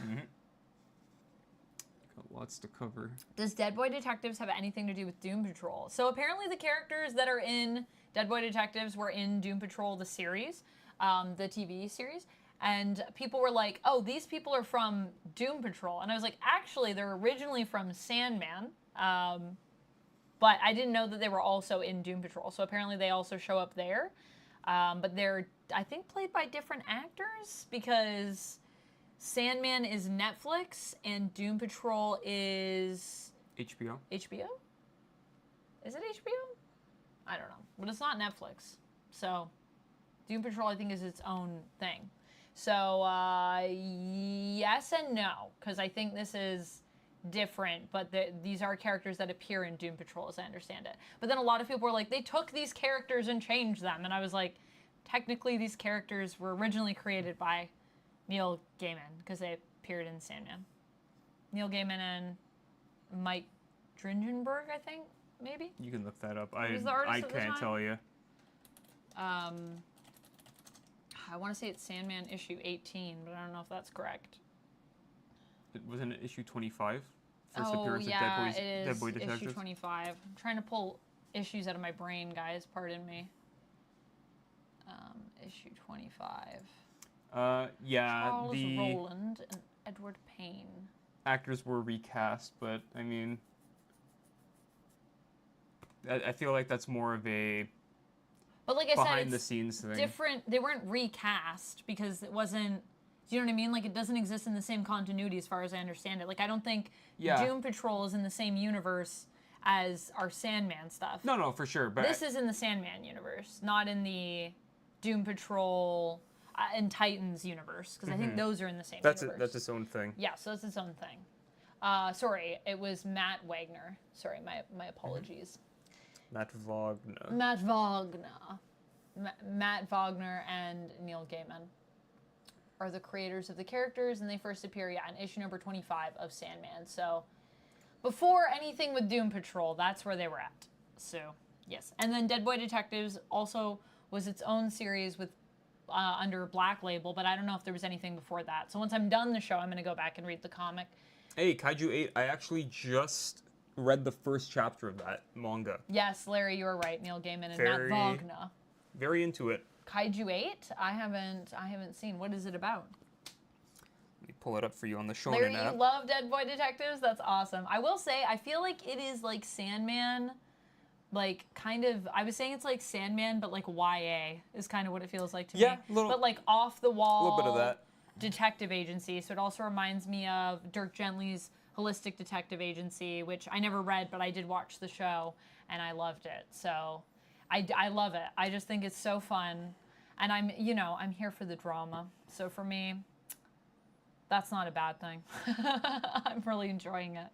Got lots to cover. Does Dead Boy Detectives have anything to do with Doom Patrol? So apparently the characters that are in Dead Boy Detectives were in Doom Patrol, the series, the TV series. And people were like, oh, these people are from Doom Patrol. And I was like, actually, they're originally from Sandman. But I didn't know that they were also in Doom Patrol. So apparently they also show up there. But they're, I think, played by different actors because Sandman is Netflix and Doom Patrol is... HBO. HBO? Is it HBO? I don't know. But it's not Netflix. So Doom Patrol, I think, is its own thing. So, yes and no, because I think this is different, but these are characters that appear in Doom Patrol, as I understand it. But then a lot of people were like, they took these characters and changed them, and I was like, technically these characters were originally created by Neil Gaiman, because they appeared in Sandman. Neil Gaiman and Mike Dringenberg, I think, maybe? You can look that up. Who's the artist I at the can't time? tell you. I want to say it's Sandman issue 18, but I don't know if that's correct. It wasn't it issue 25? First Oh, appearance yeah, of Dead Boy Detectives? issue 25. I'm trying to pull issues out of my brain, guys. Pardon me. Issue 25. Yeah, Charles the Roland and Edward Payne. actors were recast, but, I mean... I feel like that's more of a... But like I said, behind the scenes thing. Different. They weren't recast because it wasn't. Do you know what I mean? Like it doesn't exist in the same continuity as far as I understand it. Like I don't think Doom Patrol is in the same universe as our Sandman stuff. No, for sure. But this is in the Sandman universe, not in the Doom Patrol and Titans universe, because I think those are in the same universe. That's its own thing. Yeah, so that's its own thing. Sorry, it was Matt Wagner. Sorry, my apologies. Matt Wagner. Matt Wagner. Matt Wagner and Neil Gaiman are the creators of the characters, and they first appear, in issue number 25 of Sandman. So, before anything with Doom Patrol, that's where they were at. So, yes. And then Dead Boy Detectives also was its own series with under Black Label, but I don't know if there was anything before that. So once I'm done the show, I'm going to go back and read the comic. Hey, Kaiju 8, I actually just read the first chapter of that manga. Yes, Larry, you were right. Neil Gaiman and Matt Wagner. Very into it. Kaiju 8? I haven't seen. What is it about? Let me pull it up for you on the Shonen Larry, app. you love Dead Boy Detectives? That's awesome. I will say, I feel like it is like Sandman, like kind of, I was saying it's like Sandman, but like YA is kind of what it feels like to me. Yeah, but like off the wall. A little bit of that. Detective agency. So it also reminds me of Dirk Gently's holistic detective agency, which I never read, but I did watch the show, and I loved it. So I love it. I just think it's so fun. And I'm here for the drama. So for me, that's not a bad thing. I'm really enjoying it.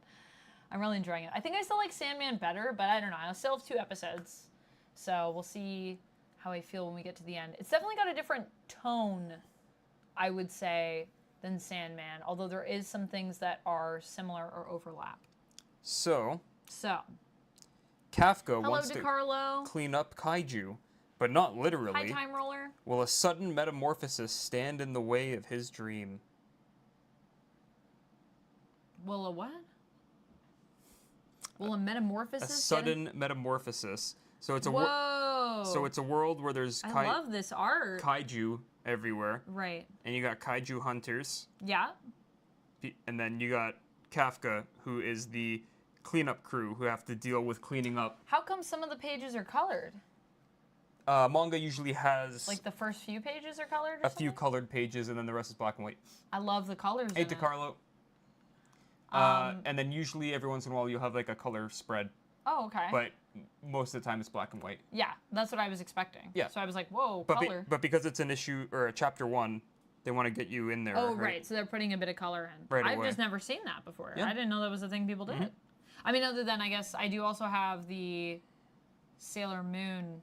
I think I still like Sandman better, but I don't know. I still have 2 episodes. So we'll see how I feel when we get to the end. It's definitely got a different tone, I would say, than Sandman, although there is some things that are similar or overlap. So Hello, Kafka wants DeCarlo. to clean up Kaiju, but not literally. Hi, Time Roller. Will a sudden metamorphosis stand in the way of his dream? Will a what? Will a metamorphosis? A sudden metamorphosis. So it's a Whoa. it's a world where there's I love this art. Kaiju everywhere. Right. And you got Kaiju hunters. Yeah. And then you got Kafka, who is the cleanup crew who have to deal with cleaning up. How come some of the pages are colored? Manga usually has like the first few pages are colored. A few colored pages, and then the rest is black and white. I love the colors. Hey, DeCarlo. And then usually every once in a while you'll have like a color spread. Oh, okay. But most of the time it's black and white. Yeah, that's what I was expecting. Yeah. So I was like, whoa, but color. But because it's an issue or a chapter 1, they want to get you in there. Oh, right. So they're putting a bit of color in. Right I've away. just never seen that before. Yeah. I didn't know that was a thing people did. I mean, other than I guess I do also have the Sailor Moon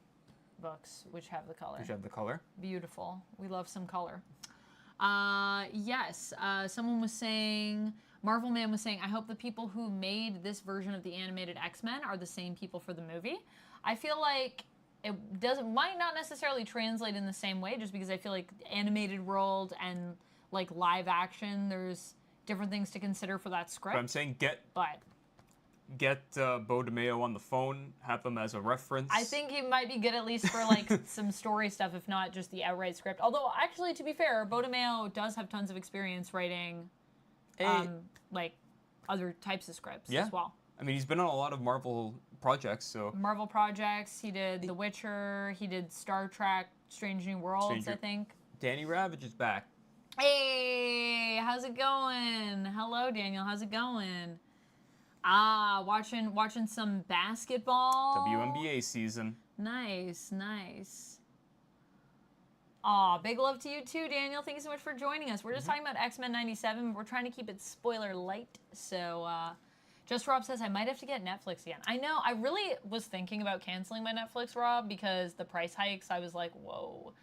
books, which have the color. Which have the color. Beautiful. We love some color. Yes. Someone was saying, Marvel Man was saying, I hope the people who made this version of the animated X-Men are the same people for the movie. I feel like it might not necessarily translate in the same way, just because I feel like animated world and like live action, there's different things to consider for that script. But I'm saying get Bo DeMeo on the phone, have him as a reference. I think he might be good at least for like some story stuff, if not just the outright script. Although, actually, to be fair, Bo DeMeo does have tons of experience writing like other types of scripts as well. I mean, he's been on a lot of Marvel projects, so... Marvel projects, he did The Witcher, he did Star Trek, Strange New Worlds, I think. Danny Ravage is back. Hey, how's it going? Hello, Daniel, how's it going? Watching some basketball. WNBA season. Nice, nice. Aw, big love to you too, Daniel. Thank you so much for joining us. We're just talking about X-Men 97, but we're trying to keep it spoiler light. So, Just Rob says, I might have to get Netflix again. I know, I really was thinking about canceling my Netflix, Rob, because the price hikes, I was like, whoa.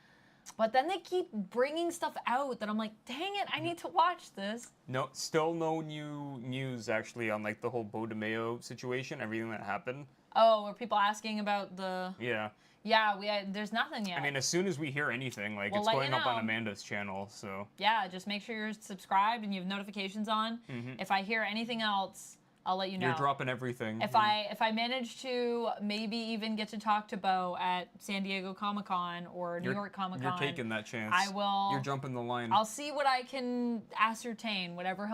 But then they keep bringing stuff out that I'm like, dang it, I need to watch this. No, still no new news, actually, on, like, the whole Bo DeMeo situation, everything that happened. Oh, were people asking about the... Yeah. Yeah, there's nothing yet. I mean, as soon as we hear anything, like, it's going up on Amanda's channel, so... Yeah, just make sure you're subscribed and you have notifications on. If I hear anything else, I'll let you know. You're dropping everything. If I manage to maybe even get to talk to Bo at San Diego Comic-Con or New York Comic-Con... You're taking that chance. I will... You're jumping the line. I'll see what I can ascertain, whatever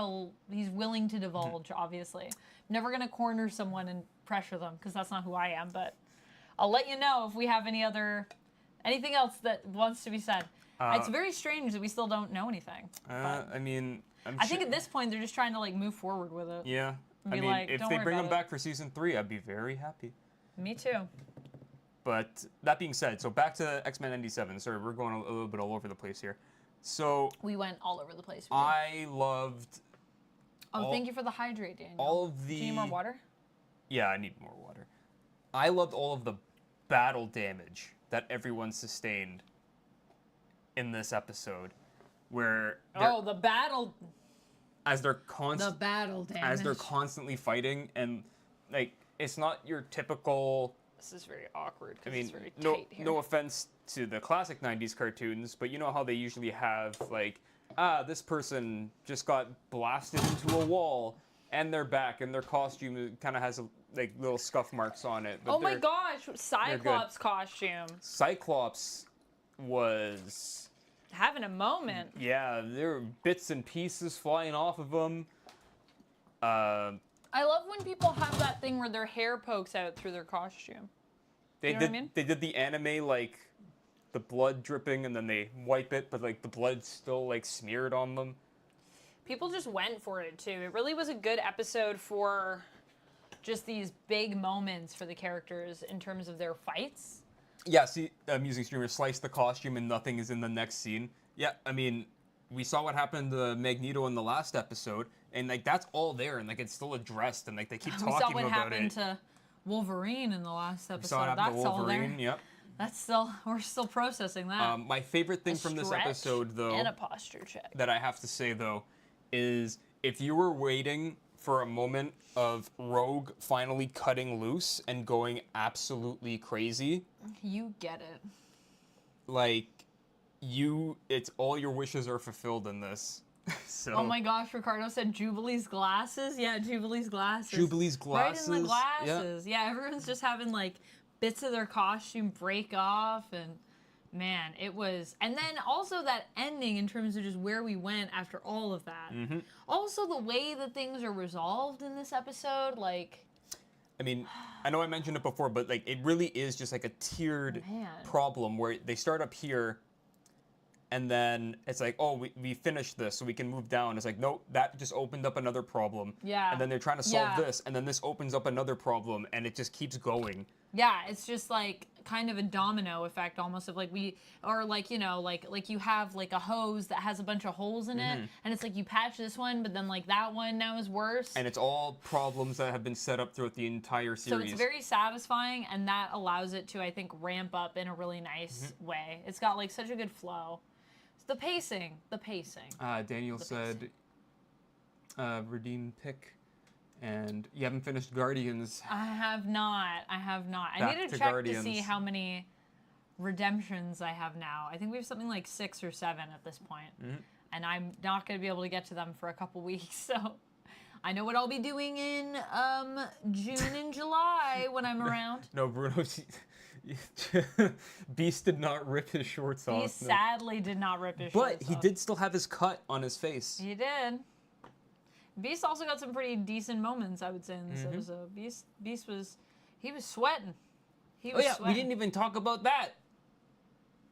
he's willing to divulge, obviously. I'm never going to corner someone and pressure them, because that's not who I am, but... I'll let you know if we have anything else that wants to be said. It's very strange that we still don't know anything. I mean, I think at this point they're just trying to like move forward with it. Yeah. I mean, like, if they bring them back for season 3, I'd be very happy. Me too. But that being said, so back to X-Men 97. Sorry, we're going a little bit all over the place here. So we went all over the place. I loved. Oh, thank you for the hydrate, Daniel. All of the. Do you need more water? Yeah, I need more water. I loved all of the battle damage that everyone sustained in this episode, where the battle as they're the battle damage as they're constantly fighting, and like it's not your typical. This is very awkward. I mean, it's very tight here. No offense to the classic '90s cartoons, but you know how they usually have like, this person just got blasted into a wall. And they're back, and their costume kind of has like little scuff marks on it. But oh my gosh, Cyclops costume. Cyclops was having a moment. Yeah, there were bits and pieces flying off of him. I love when people have that thing where their hair pokes out through their costume. They you know did. What I mean? They did the anime like the blood dripping, and then they wipe it, but like the blood's still like smeared on them. people just went for it too. It really was a good episode for just these big moments for the characters in terms of their fights. Yeah, see, Amusing Streamer sliced the costume and nothing is in the next scene. Yeah, I mean, we saw what happened to Magneto in the last episode, and like that's all there, and like it's still addressed, and like they keep talking about it. We saw what happened to Wolverine in the last episode. We saw what happened to Wolverine, all there. Yep. That's still, we're still processing that. My favorite thing from this episode, though, and a posture check, that I have to say though, is if you were waiting for a moment of Rogue finally cutting loose and going absolutely crazy, you get it. Like, it's all your wishes are fulfilled in this. So. Oh my gosh, Ricardo said Jubilee's glasses. Yeah, Jubilee's glasses. Jubilee's glasses. Right in the glasses. Yeah, everyone's just having like bits of their costume break off, and man, it was. And then also that ending in terms of just where we went after all of that. Mm-hmm. Also the way that things are resolved in this episode, like. I mean, I know I mentioned it before, but like it really is just like a tiered problem where they start up here. And then it's like, oh, we finished this, so we can move down. It's like, no, that just opened up another problem. Yeah. And then they're trying to solve this, and then this opens up another problem, and it just keeps going. Yeah, it's just like kind of a domino effect almost of like you know, like you have like a hose that has a bunch of holes in it, and it's like you patch this one, but then like that one now is worse. And it's all problems that have been set up throughout the entire series. So it's very satisfying, and that allows it to, I think, ramp up in a really nice way. It's got like such a good flow. The pacing. Daniel said, redeem pick, and you haven't finished Guardians. I have not. I need to check Guardians. To see how many redemptions I have now. I think we have something like 6 or 7 at this point. And I'm not going to be able to get to them for a couple weeks, so I know what I'll be doing in June and July when I'm around. No, Bruno... Beast did not rip his shorts off. He sadly did not rip his shorts off. But he did still have his cut on his face. He did. Beast also got some pretty decent moments, I would say, in this episode. Beast was sweating. Sweating. We didn't even talk about that.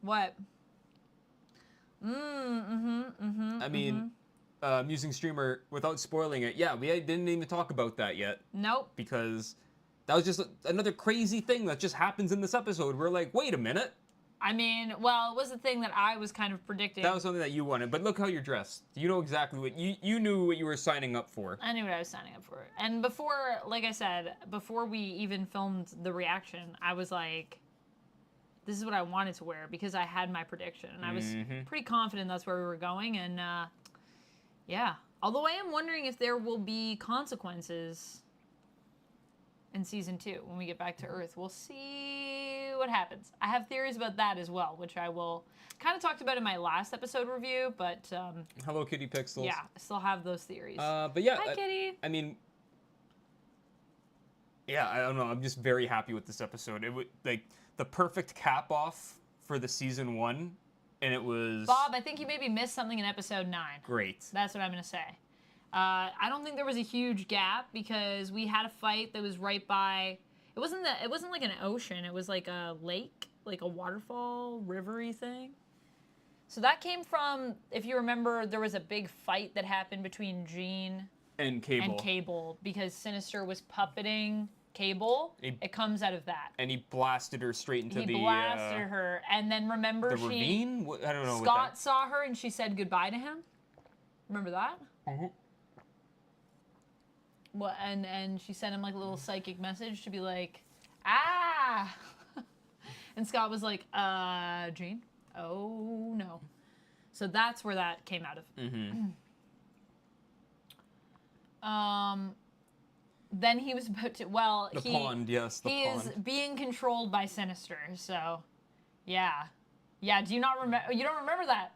What? I mean, Amusing Streamer, without spoiling it, we didn't even talk about that yet. Nope. Because that was just another crazy thing that just happens in this episode. We're like, wait a minute. I mean, well, it was the thing that I was kind of predicting. That was something that you wanted, but look how you're dressed. You know exactly what you knew what you were signing up for. I knew what I was signing up for. And before, like I said, before we even filmed the reaction, I was like, this is what I wanted to wear because I had my prediction. And I was pretty confident that's where we were going. And yeah. Although I am wondering if there will be consequences in season 2 when we get back to Earth. We'll see what happens. I have theories about that as well, which I will kind of talked about in my last episode review, but hello Kitty Pixels. Yeah, I still have those theories. But yeah, hi Kitty. I mean, yeah, I don't know. I'm just very happy with this episode. It was like the perfect cap off for the season 1, and it was Bob, I think you maybe missed something in episode 9. Great. That's what I'm gonna say. I don't think there was a huge gap because we had a fight that was right by. It wasn't like an ocean. It was like a lake, like a waterfall, rivery thing. So that came from, if you remember, there was a big fight that happened between Jean and Cable because Sinister was puppeting Cable. It comes out of that. And he blasted her straight into He blasted her, and then remember the ravine. I don't know. Scott saw her and she said goodbye to him. Remember that? Well, and she sent him like a little psychic message to be like, ah, and Scott was like, Jean, oh no. So that's where that came out of. Then he was about to, the pond, yes, the he pond. Is being controlled by Sinister, so, yeah. Yeah, do you not remember, you don't remember that?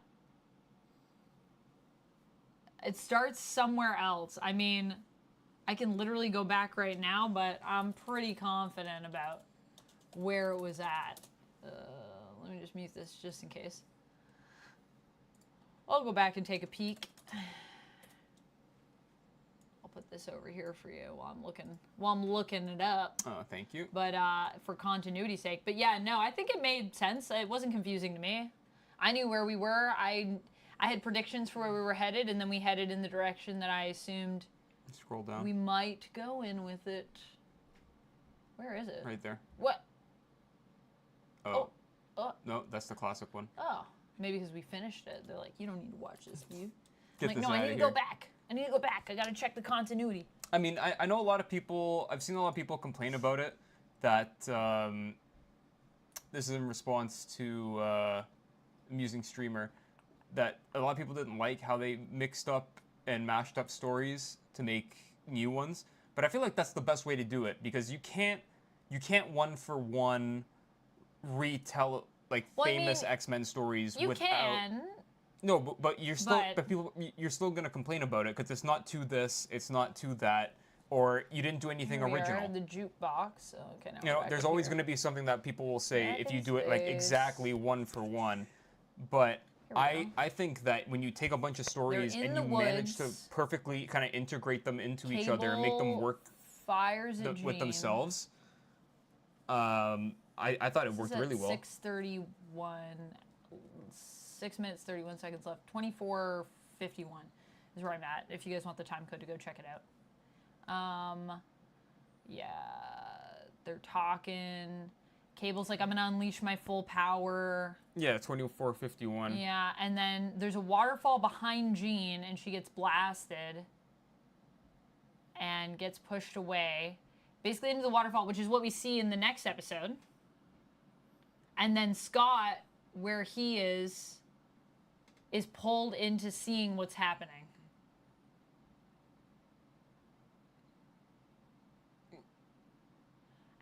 It starts somewhere else. I mean, I can literally go back right now, but I'm pretty confident about where it was at. Let me just mute this just in case. I'll go back and take a peek. I'll put this over here for you while I'm looking it up. Oh, thank you. But for continuity's sake. But yeah, no, I think it made sense. It wasn't confusing to me. I knew where we were. I I had predictions for where we were headed, and then we headed in the direction that I assumed Scroll down. we might go in with it. Where is it? Right there. What? Oh. Oh. No, that's the classic one. Oh. Maybe because we finished it. They're like, you don't need to watch this, do you? Get I'm like, this no, I outta need to here. go back. I need to go back. I gotta check the continuity. I mean, I know a lot of people, I've seen a lot of people complain about it, that this is in response to Amusing Streamer, that a lot of people didn't like how they mixed up and mashed up stories to make new ones. But I feel like that's the best way to do it, because you can't one for one retell like famous X-Men stories You without. can. No, but you're still, you're still gonna complain about it because it's not to this, it's not to that, or you didn't do anything Here we original. are, the jukebox. Okay, now You know, there's always gonna be something that people will say if you do it like exactly one for one. But I think that when you take a bunch of stories and you manage to perfectly kind of integrate them into each other and make them work with themselves, I thought it worked really well. 6:31, 6 minutes 31 seconds left. 24:51 is where I'm at. If you guys want the time code to go check it out. Yeah, they're talking. Cable's like, I'm gonna unleash my full power. Yeah, 24:51. Yeah, and then there's a waterfall behind Jean, and she gets blasted and gets pushed away, basically into the waterfall, which is what we see in the next episode. And then Scott, where he is pulled into seeing what's happening.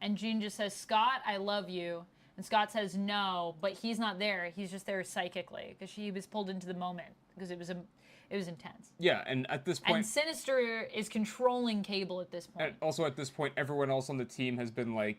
And Jean just says, Scott, I love you. And Scott says no, but he's not there. He's just there psychically because he was pulled into the moment because it was intense. Yeah, and at this point... And Sinister is controlling Cable at this point. Also at this point, everyone else on the team has been, like,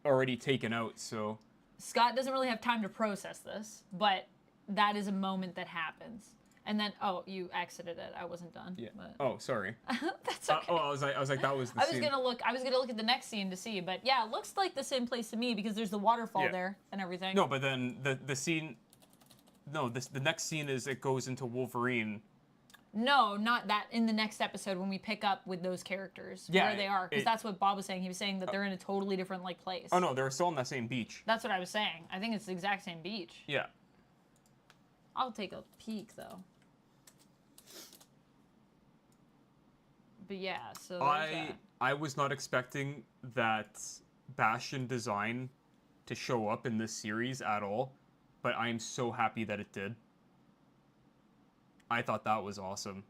already taken out, so... Scott doesn't really have time to process this, but that is a moment that happens. And then, oh, you exited it. I wasn't done. Yeah. But... Oh, sorry. That's okay. I was like, that was the scene. I was gonna look at the next scene to see, but yeah, it looks like the same place to me because there's the waterfall there and everything. No, but then the scene. No, the next scene is it goes into Wolverine. No, not that. In the next episode when we pick up with those characters where they are, because that's what Bob was saying. He was saying that they're in a totally different place. Oh no, they're still on that same beach. That's what I was saying. I think it's the exact same beach. Yeah. I'll take a peek though. But yeah, so I was not expecting that Bastion design to show up in this series at all, but I am so happy that it did. I thought that was awesome.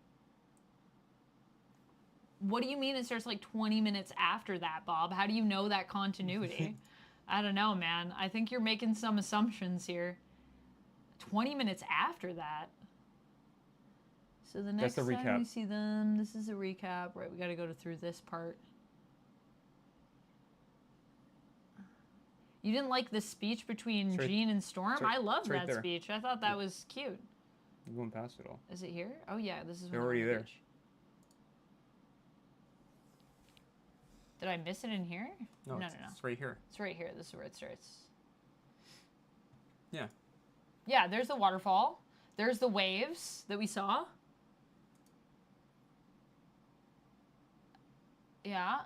What do you mean it starts like 20 minutes after that, Bob? How do you know that continuity? I don't know, man. I think you're making some assumptions here. 20 minutes after that? So the next time we see them, this is a recap. Right, we got to go through this part. You didn't like the speech between Jean and Storm? I loved that speech. I thought that was cute. You're going past it all. Is it here? Oh yeah, this is. They're already there. Beach. Did I miss it in here? No, no. It's right here. It's right here. This is where it starts. Yeah. Yeah, there's the waterfall. There's the waves that we saw. Yeah.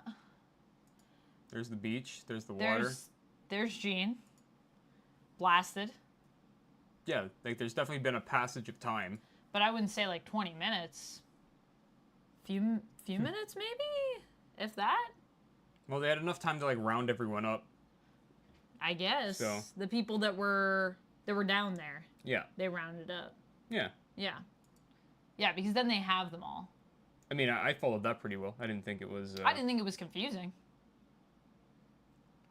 There's the beach. There's the water. There's Jean. Blasted. Yeah, like there's definitely been a passage of time. But I wouldn't say like 20 minutes. Few minutes maybe, if that. Well, they had enough time to like round everyone up. I guess. So. The people that were down there. Yeah. They rounded up. Yeah. Yeah. Yeah, because then they have them all. I mean, I followed that pretty well. I didn't think it was... I didn't think it was confusing.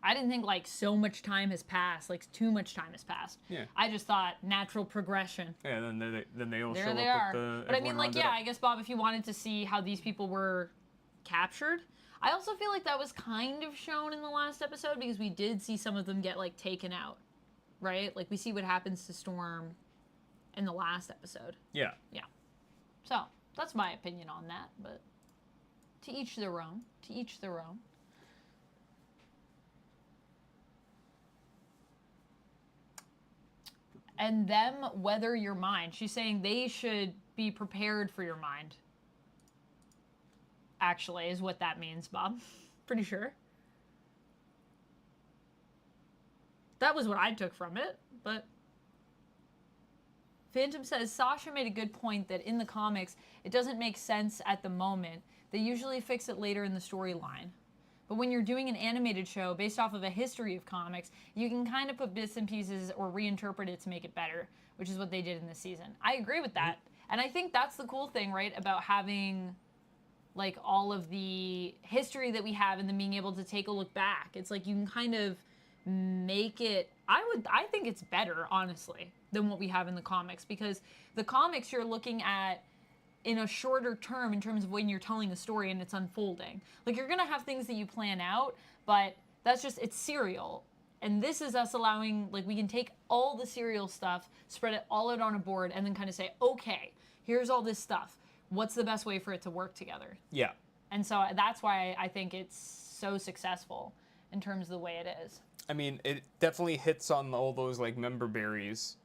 I didn't think, like, so much time has passed. Like, too much time has passed. Yeah. I just thought natural progression. Yeah, then they all there show they up are. with the... But I mean, like, yeah, I guess, Bob, if you wanted to see how these people were captured, I also feel like that was kind of shown in the last episode because we did see some of them get, like, taken out. Right? Like, we see what happens to Storm in the last episode. Yeah. Yeah. So, that's my opinion on that, but to each their own. To each their own. And them weather your mind. She's saying they should be prepared for your mind. Actually, is what that means, Bob. Pretty sure. That was what I took from it, but... Phantom says, Sasha made a good point that in the comics, it doesn't make sense at the moment. They usually fix it later in the storyline. But when you're doing an animated show based off of a history of comics, you can kind of put bits and pieces or reinterpret it to make it better, which is what they did in this season. I agree with that. And I think that's the cool thing, right, about having like all of the history that we have and then being able to take a look back. It's like you can kind of make it, I think it's better, honestly, than what we have in the comics, because the comics you're looking at in a shorter term in terms of when you're telling a story and it's unfolding. Like, you're gonna have things that you plan out, but that's just, it's serial. And this is us allowing, like, we can take all the serial stuff, spread it all out on a board, and then kind of say, okay, here's all this stuff. What's the best way for it to work together? Yeah. And so that's why I think it's so successful in terms of the way it is. I mean, it definitely hits on all those, like, member berries,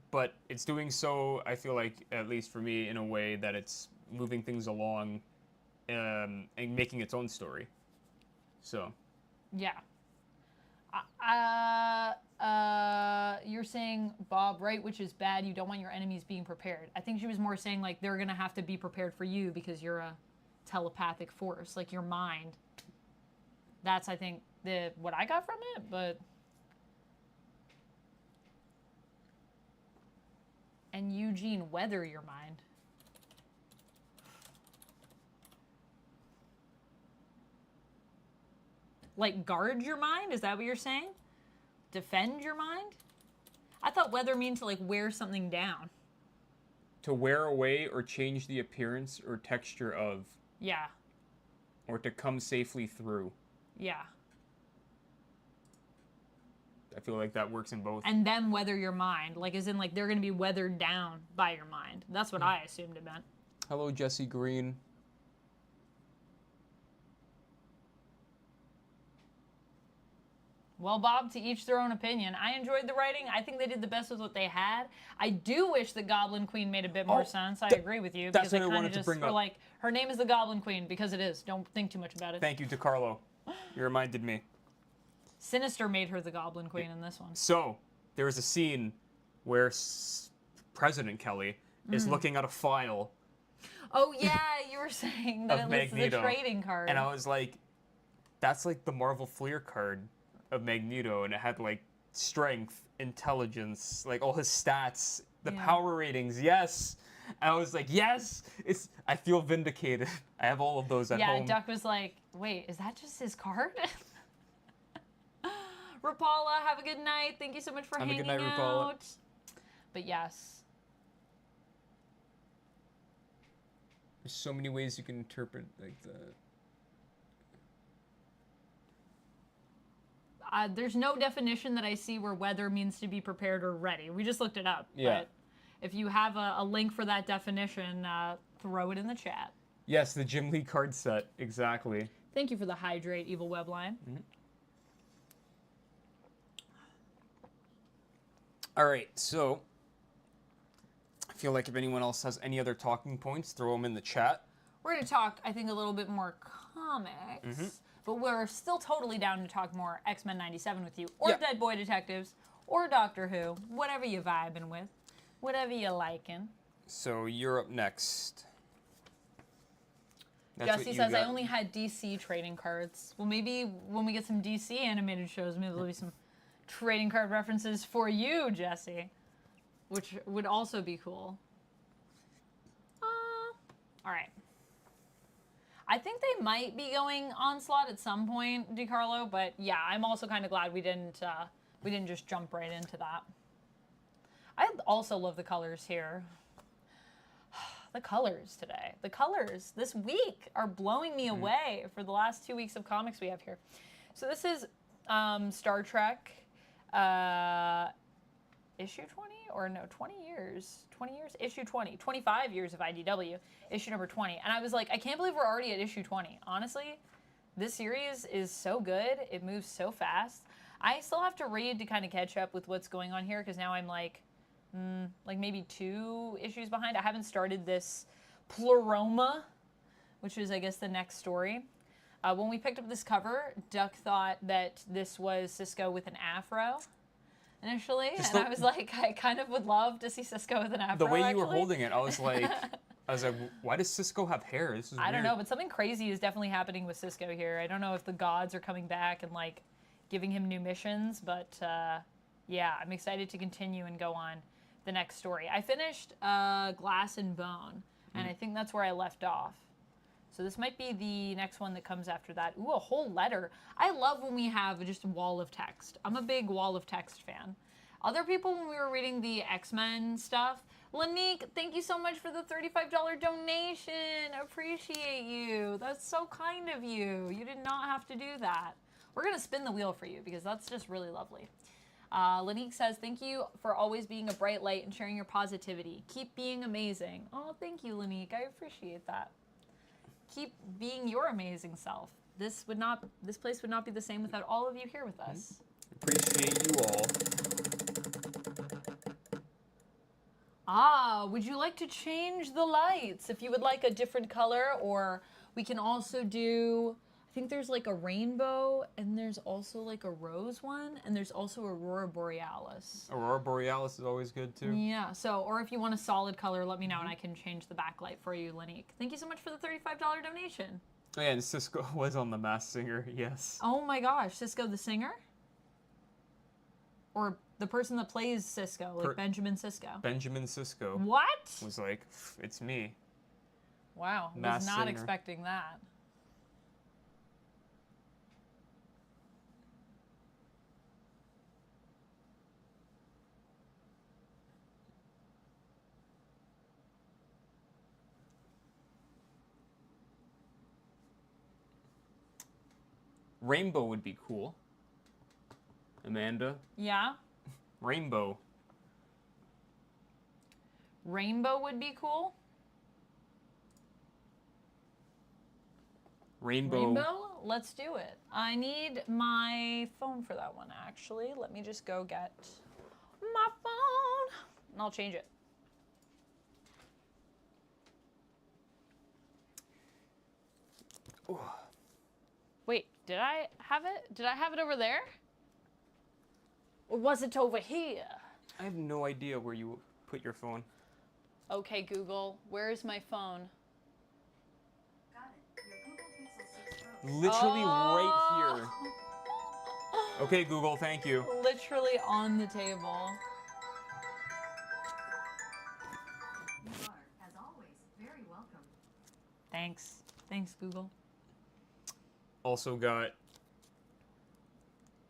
but it's doing so, I feel like, at least for me, in a way that it's moving things along and making its own story. So. Yeah. You're saying, Bob, right, which is bad. You don't want your enemies being prepared. I think she was more saying, like, they're going to have to be prepared for you because you're a telepathic force, like your mind. That's, I think, what I got from it, but... And Eugene, weather your mind. Like, guard your mind? Is that what you're saying? Defend your mind? I thought weather means to, like, wear something down. To wear away or change the appearance or texture of. Yeah. Or to come safely through. Yeah. I feel like that works in both. And then weather your mind. Like, as in, like, they're going to be weathered down by your mind. That's what I assumed it meant. Hello, Jesse Green. Well, Bob, to each their own opinion. I enjoyed the writing. I think they did the best with what they had. I do wish the Goblin Queen made a bit more sense. I agree with you. That's because what I wanted just to bring were up. Like, her name is the Goblin Queen because it is. Don't think too much about it. Thank you, DeCarlo. You reminded me. Sinister made her the Goblin Queen in this one. So, there is a scene where President Kelly is looking at a file. Oh, yeah, you were saying that it lists the Magneto. trading card. And I was like, that's like the Marvel Fleer card of Magneto, and it had like strength, intelligence, like all his stats, the power ratings. Yes. And I was like, yes, I feel vindicated. I have all of those at home. Yeah, Duck was like, wait, is that just his card? Rapala, have a good night. Thank you so much for hanging out. Have a good night, Rapala. But yes. There's so many ways you can interpret like that. There's no definition that I see where weather means to be prepared or ready. We just looked it up. Yeah. But if you have a link for that definition, throw it in the chat. Yes, the Jim Lee card set. Exactly. Thank you for the hydrate, Evil Webline. Mm-hmm. All right, so I feel like if anyone else has any other talking points, throw them in the chat. We're going to talk, I think, a little bit more comics, but we're still totally down to talk more X-Men 97 with you, or Dead Boy Detectives, or Doctor Who, whatever you vibing with, whatever you liking. So you're up next. Jesse says, I only had DC trading cards. Well, maybe when we get some DC animated shows, maybe there'll be some trading card references for you, Jesse, which would also be cool. All right. I think they might be going Onslaught at some point, DiCarlo, but yeah, I'm also kind of glad we didn't just jump right into that. I also love the colors here. The colors today. The colors this week are blowing me away for the last 2 weeks of comics we have here. So this is Star Trek issue 20 or no 20 years issue 20 25 years of IDW issue number 20, and I was like, I can't believe we're already at issue 20. Honestly, this series is so good. It moves so fast. I still have to read to kind of catch up with what's going on here because now I'm like like maybe 2 issues behind. I haven't started this Pleroma, which is, I guess, the next story. When we picked up this cover, Duck thought that this was Cisco with an afro initially, and I was like, I kind of would love to see Cisco with an afro. The way you were holding it, I was like, why does Cisco have hair? This is I weird. don't know, but something crazy is definitely happening with Cisco here. I don't know if the gods are coming back and like giving him new missions, but yeah, I'm excited to continue and go on the next story. I finished Glass and Bone, and I think that's where I left off. So this might be the next one that comes after that. Ooh, a whole letter. I love when we have just a wall of text. I'm a big wall of text fan. Other people, when we were reading the X-Men stuff, Lanique, thank you so much for the $35 donation. Appreciate you. That's so kind of you. You did not have to do that. We're going to spin the wheel for you because that's just really lovely. Lanique says, thank you for always being a bright light and sharing your positivity. Keep being amazing. Oh, thank you, Lanique. I appreciate that. Keep being your amazing self. This place would not be the same without all of you here with us. Appreciate you all. Would you like to change the lights? If you would like a different color, or we can also do, I think there's like a rainbow, and there's also like a rose one, and there's also Aurora Borealis. Aurora Borealis is always good too. Yeah, so, or if you want a solid color, let me know and I can change the backlight for you, Lanique. Thank you so much for the $35 donation. Oh, yeah, and Cisco was on The Masked Singer, yes. Oh my gosh, Cisco the singer? Or the person that plays Cisco, like Benjamin Sisko. Benjamin Sisko. What? Was like, it's me. Wow, was Masked not Singer. expecting that. Rainbow would be cool. Amanda? Yeah? Rainbow. Rainbow would be cool? Rainbow. Let's do it. I need my phone for that one, actually. Let me just go get my phone, and I'll change it. Ooh. Wait, did I have it? Did I have it over there? Or was it over here? I have no idea where you put your phone. Okay, Google, where is my phone? Got it. Your Google Pixel 6 Pro. Literally right here. Okay, Google, thank you. Literally on the table. You are, as always, very welcome. Thanks. Thanks, Google. Also got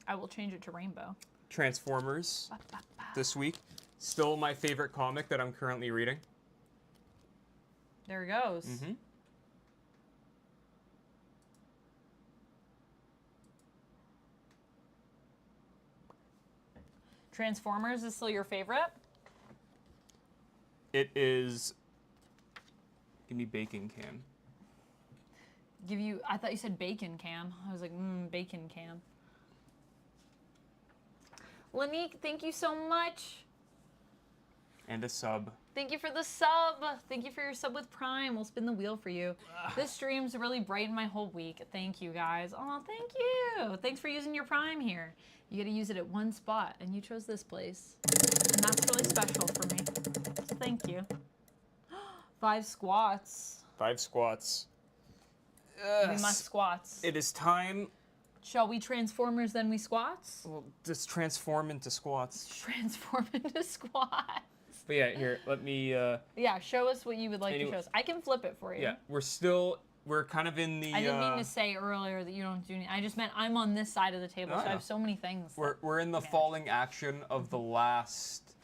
I will change it to rainbow. Transformers this week. Still my favorite comic that I'm currently reading. There it goes. Mm-hmm. Transformers is still your favorite? It is. Give me bacon can. I thought you said bacon cam. I was like, bacon cam. Lanique, thank you so much. And a sub. Thank you for the sub. Thank you for your sub with Prime. We'll spin the wheel for you. This stream's really brightened my whole week. Thank you, guys. Oh, thank you. Thanks for using your Prime here. You got to use it at one spot, and you chose this place. And that's really special for me. So thank you. 5 squats. 5 squats. We must squats. It is time. Shall we Transformers, then we squats? Well, just transform into squats. Transform into squats. But yeah, here, let me. Yeah, show us what you would like Anyway. to show us. I can flip it for you. Yeah, we're kind of in the. I didn't mean to say earlier that you don't do anything. I just meant I'm on this side of the table, Oh, so I yeah. have so many things. We're in the manage. falling action of the last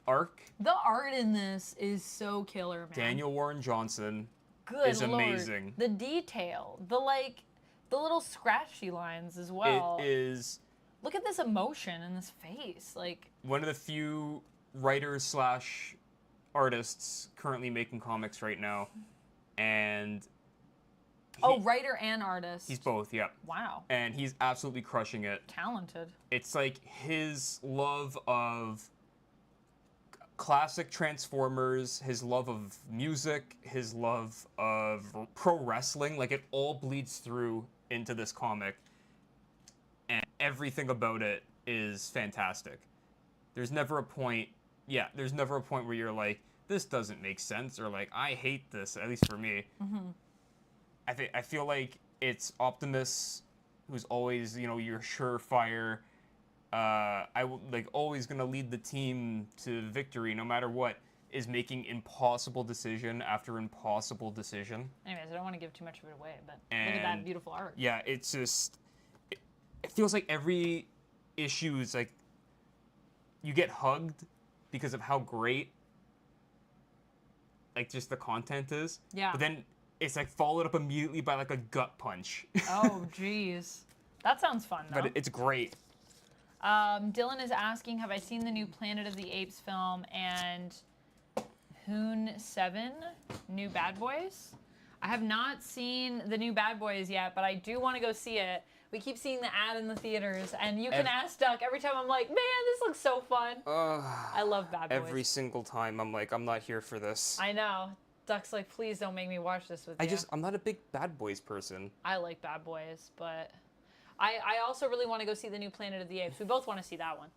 arc. The art in this is so killer, man. Daniel Warren Johnson Good is Lord. amazing. The detail, the little scratchy lines as well. It is Look at this emotion in this face, like. one of the few writers / artists currently making comics right now, and Writer and artist. he's both, yeah, Wow, and he's absolutely crushing it. talented. It's like his love of classic Transformers, his love of music, his love of pro wrestling, like it all bleeds through into this comic, and everything about it is fantastic. There's never a point, where you're like, this doesn't make sense, or like, I hate this, at least for me. I feel like it's Optimus, who's always, your surefire, always gonna lead the team to victory no matter what, is making impossible decision after impossible decision. Anyways, I don't want to give too much of it away, but look at that beautiful art. Yeah, it's just, it feels like every issue is like, you get hugged because of how great, like, just the content is. Yeah. But then it's like followed up immediately by like a gut punch. Oh, jeez. That sounds fun, though. But it's great. Dylan is asking, have I seen the new Planet of the Apes film and Hoon 7, New Bad Boys? I have not seen the new Bad Boys yet, but I do want to go see it. We keep seeing the ad in the theaters, and you can ask Duck every time. I'm like, man, this looks so fun. I love Bad Boys. Every single time I'm like, I'm not here for this. I know. Duck's like, please don't make me watch this with you. I'm not a big Bad Boys person. I like Bad Boys, but I also really want to go see the new Planet of the Apes. We both want to see that one.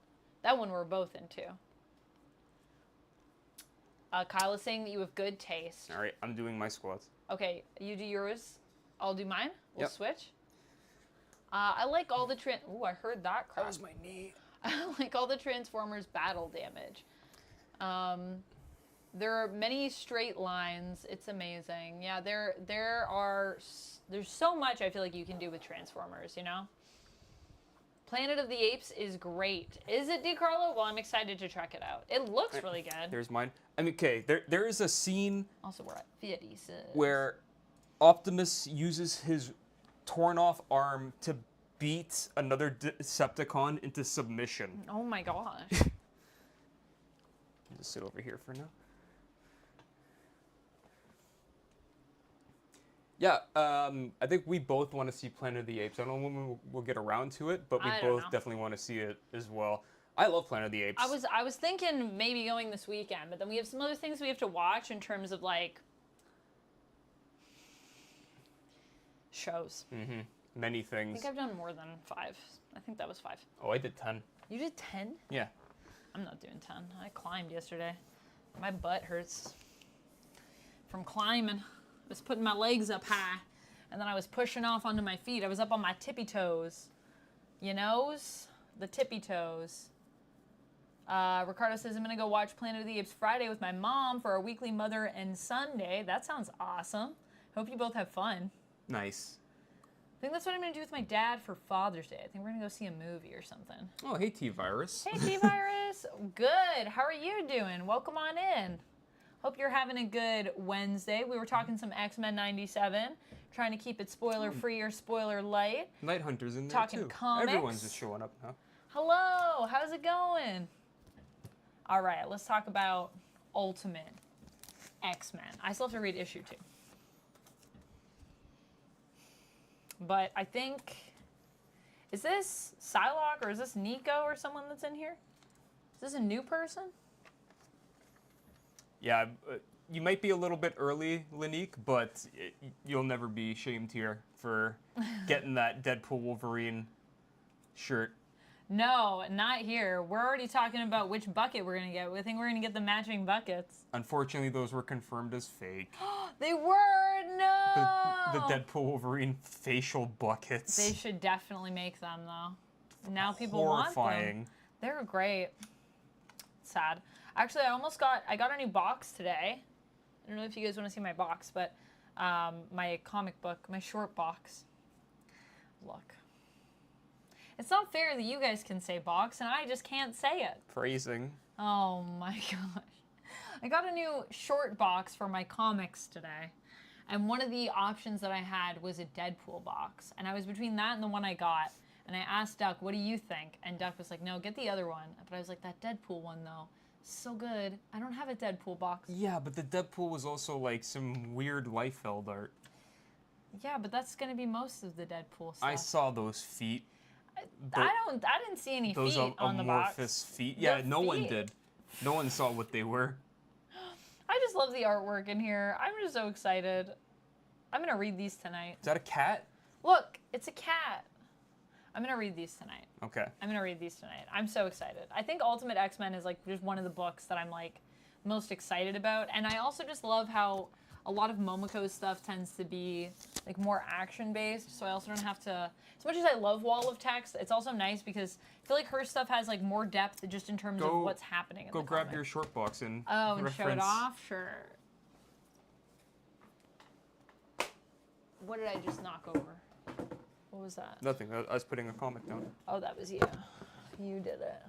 That one we're both into. Kyle is saying that you have good taste. All right, I'm doing my squats. Okay, you do yours. I'll do mine. We'll switch. I like all the Ooh, I heard that crap. That was my knee. I like all the Transformers battle damage. There are many straight lines. It's amazing. Yeah, there's so much I feel like you can do with Transformers, Planet of the Apes is great. Is it, DiCarlo? Well, I'm excited to check it out. It looks really good. There's mine. I mean, okay, there is a scene Also, we're at 56. where Optimus uses his torn off arm to beat another Decepticon into submission. Oh my gosh. Just sit over here for now. Yeah, I think we both want to see Planet of the Apes. I don't know when we'll get around to it, but we both definitely want to see it as well. I love Planet of the Apes. I was thinking maybe going this weekend, but then we have some other things we have to watch in terms of like shows. Many things. I think I've done more than 5. I think that was 5. Oh, I did 10. You did 10? Yeah. I'm not doing 10. I climbed yesterday. My butt hurts from climbing. I was putting my legs up high, and then I was pushing off onto my feet. I was up on my tippy toes. The tippy toes. Ricardo says, I'm going to go watch Planet of the Apes Friday with my mom for our weekly mother and son day. That sounds awesome. Hope you both have fun. Nice. I think that's what I'm going to do with my dad for Father's Day. I think we're going to go see a movie or something. Oh, hey, T-Virus. Hey, T-Virus. Good. How are you doing? Welcome on in. Hope you're having a good Wednesday. We were talking some X-Men 97, trying to keep it spoiler-free or spoiler-light. Night Hunter's in there, Talking too. comics. Everyone's just showing up now. Hello. How's it going? All right, let's talk about Ultimate X-Men. I still have to read issue 2. But I think, is this Psylocke or is this Nico or someone that's in here? Is this a new person? Yeah, you might be a little bit early, Lanique, but you'll never be shamed here for getting that Deadpool Wolverine shirt. No, not here. We're already talking about which bucket we're going to get. I think we're going to get the matching buckets. Unfortunately, those were confirmed as fake. They were? No! The Deadpool Wolverine facial buckets. They should definitely make them, though. Now people want them. They're great. Sad. Actually, I got a new box today. I don't know if you guys want to see my box, but my comic book, my short box. Look. It's not fair that you guys can say box and I just can't say it. Phrasing. Oh my gosh. I got a new short box for my comics today. And one of the options that I had was a Deadpool box. And I was between that and the one I got. And I asked Duck, what do you think? And Duck was like, no, get the other one. But I was like, that Deadpool one, though, so good. I don't have a Deadpool box. Yeah, but the Deadpool was also like some weird Liefeld art. Yeah, but that's going to be most of the Deadpool stuff. I saw those feet. I didn't see any feet on the box. Those amorphous feet. Yeah, no one did. No one saw what they were. I just love the artwork in here. I'm just so excited. I'm gonna read these tonight. Is that a cat? Look, it's a cat. I'm gonna read these tonight. Okay. I'm gonna read these tonight. I'm so excited. I think Ultimate X-Men is like just one of the books that I'm like most excited about. And I also just love how a lot of Momoko's stuff tends to be like more action based. So I also don't have to, as much as I love Wall of Text, it's also nice because I feel like her stuff has like more depth just in terms of what's happening in the grab comic. your short box and and reference. show it off? Sure. What did I just knock over? What was that? Nothing. I was putting a comic down. Oh, that was you. You did it.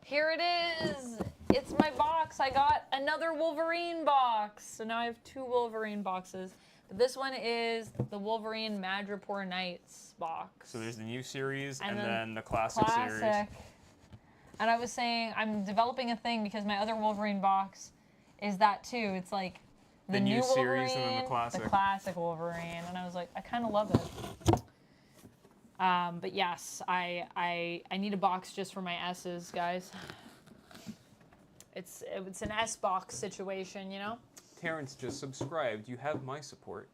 Here it is. It's my box. I got another Wolverine box. So now I have 2 Wolverine boxes. But this one is the Wolverine Madripoor Nights box. So there's the new series and then the classic series. And I was saying I'm developing a thing because my other Wolverine box is that too. It's like the new series Wolverine, and then the classic Wolverine. And I was like, I kind of love it. But yes, I need a box just for my S's, guys. It's an S box situation, you know? Terrence just subscribed. You have my support.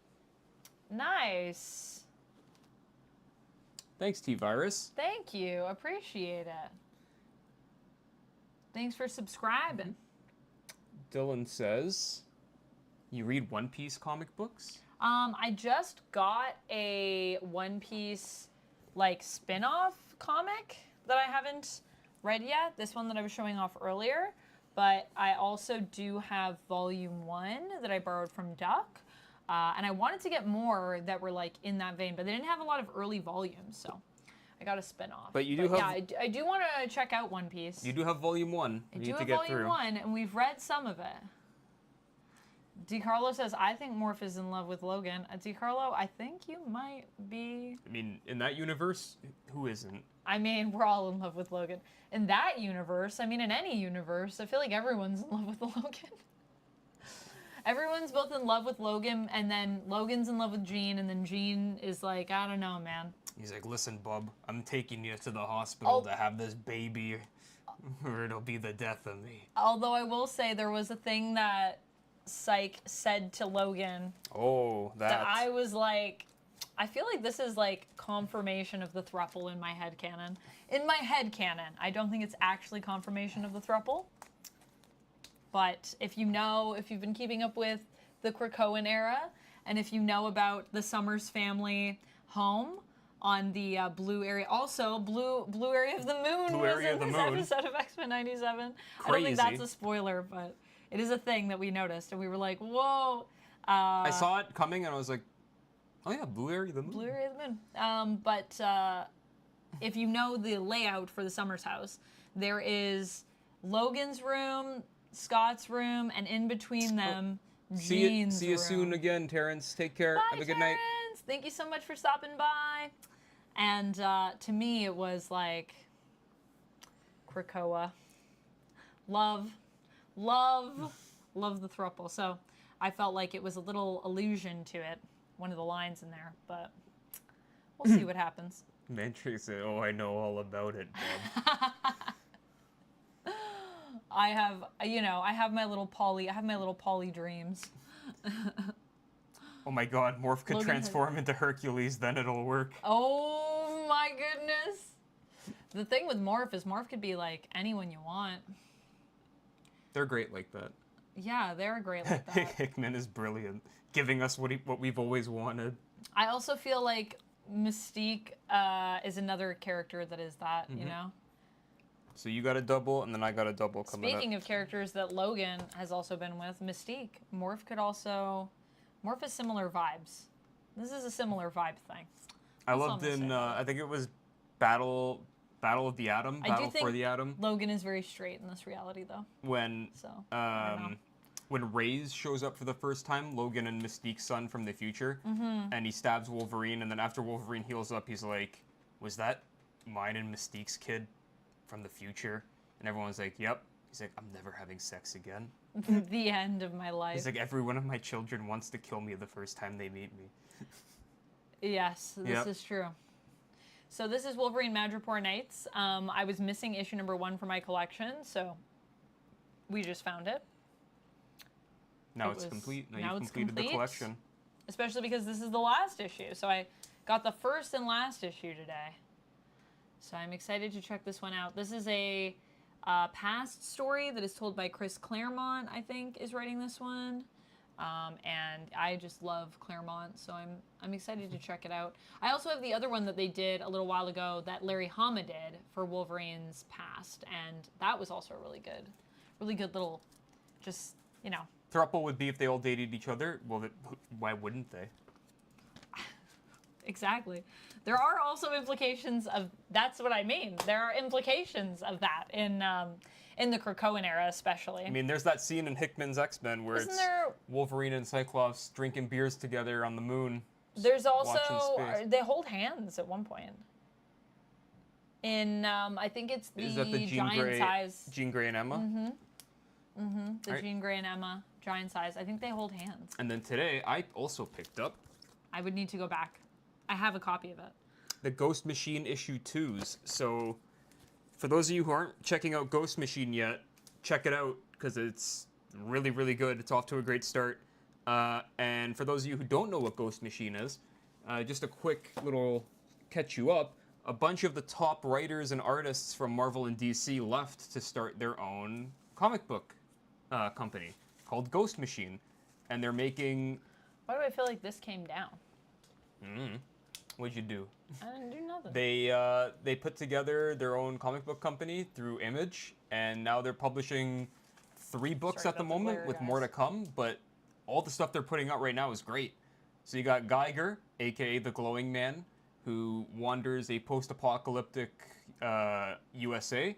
Nice. Thanks, T-Virus. Thank you. Appreciate it. Thanks for subscribing. Dylan says, you read One Piece comic books? I just got a One Piece like spin-off comic that I haven't read yet. This one that I was showing off earlier. But I also do have volume 1 that I borrowed from Duck. And I wanted to get more that were like in that vein, but they didn't have a lot of early volumes, so I got a spin-off. But you do have... Yeah, I do want to check out One Piece. You do have volume 1. I do have volume 1, and we've read some of it. DiCarlo says, I think Morph is in love with Logan. DiCarlo, I think you might be... I mean, in that universe, who isn't? I mean, we're all in love with Logan. In that universe, I mean, in any universe, I feel like everyone's in love with Logan. Everyone's both in love with Logan, and then Logan's in love with Jean, and then Jean is like, I don't know, man. He's like, listen, bub, I'm taking you to the hospital to have this baby, or it'll be the death of me. Although I will say there was a thing that Psych said to Logan. Oh, that I was like, I feel like this is like confirmation of the thruple in my headcanon. In my headcanon, I don't think it's actually confirmation of the thruple. But if you know, if you've been keeping up with the Krakoan era, and if you know about the Summers family home on the blue area, also blue area of the moon was in this episode of X-Men 97. I don't think that's a spoiler, but it is a thing that we noticed, and we were like, whoa. I saw it coming, and I was like, oh yeah, blue area of the moon. Blue area of the moon. But if you know the layout for the Summers house, there is Logan's room, Scott's room, and in between them, Jean's See you soon again, Terrence. Take care. Bye, Have a good Terrence. night. Thank you so much for stopping by. And to me, it was like Krakoa. Love the thruple. So I felt like it was a little allusion to it, one of the lines in there, but we'll see what happens. Matrix said, oh, I know all about it, bub. I have my little Polly dreams. Oh my god, Morph could transform into Hercules, then it'll work. Oh my goodness. The thing with Morph is Morph could be like anyone you want. They're great like that. Yeah, they're great like that. Hickman is brilliant, giving us what we've always wanted. I also feel like Mystique is another character that is that, you know? So you got a double, and then I got a double coming Speaking up. of characters that Logan has also been with, Mystique. Morph could also... Morph has similar vibes. This is a similar vibe thing. I loved in, I think it was Battle of the Atom, Battle for the Atom. Logan is very straight in this reality, though. When Reyes shows up for the first time, Logan and Mystique's son from the future, and he stabs Wolverine, and then after Wolverine heals up, he's like, was that mine and Mystique's kid from the future? And everyone's like, yep. He's like, I'm never having sex again. The end of my life. He's like, every one of my children wants to kill me the first time they meet me. Yes, this is true. So this is Wolverine Madripoor Nights. I was missing issue number 1 for my collection, so We just found it. Now It it's was- complete. Now now you've it's completed the complete. collection. Especially because this is the last issue. So I got the first and last issue today. So I'm excited to check this one out. This is a past story that is told by Chris Claremont, I think, is writing this one. And I just love Claremont, so I'm excited to check it out. I also have the other one that they did a little while ago that Larry Hama did for Wolverine's past, and that was also really good little, just, you know. Thruple would be if they all dated each other. Well, why wouldn't they? Exactly. There are also implications of, that's what I mean. There are implications of that in the Krakoan era, especially. I mean, there's that scene in Hickman's X-Men where Isn't it's there? Wolverine and Cyclops drinking beers together on the moon. There's watching also, space. they hold hands at one point. In, I think it's Is that the giant size. Jean Grey and Emma? The Right. Jean Grey and Emma giant size. I think they hold hands. And then today, I also picked up I would need to go back. I have a copy of it. the Ghost Machine issue 2s. So, for those of you who aren't checking out Ghost Machine yet, check it out because it's really, really good. It's off to a great start. And for those of you who don't know what Ghost Machine is, just a quick little catch you up. A bunch of the top writers and artists from Marvel and DC left to start their own comic book company called Ghost Machine. And they're making... Why do I feel like this came down? What'd you do? I didn't do nothing. They put together their own comic book company through Image, and now they're publishing 3 books Sorry at the about the moment, glare, with guys. more to come. But all the stuff they're putting out right now is great. So you got Geiger, aka the Glowing Man, who wanders a post-apocalyptic USA,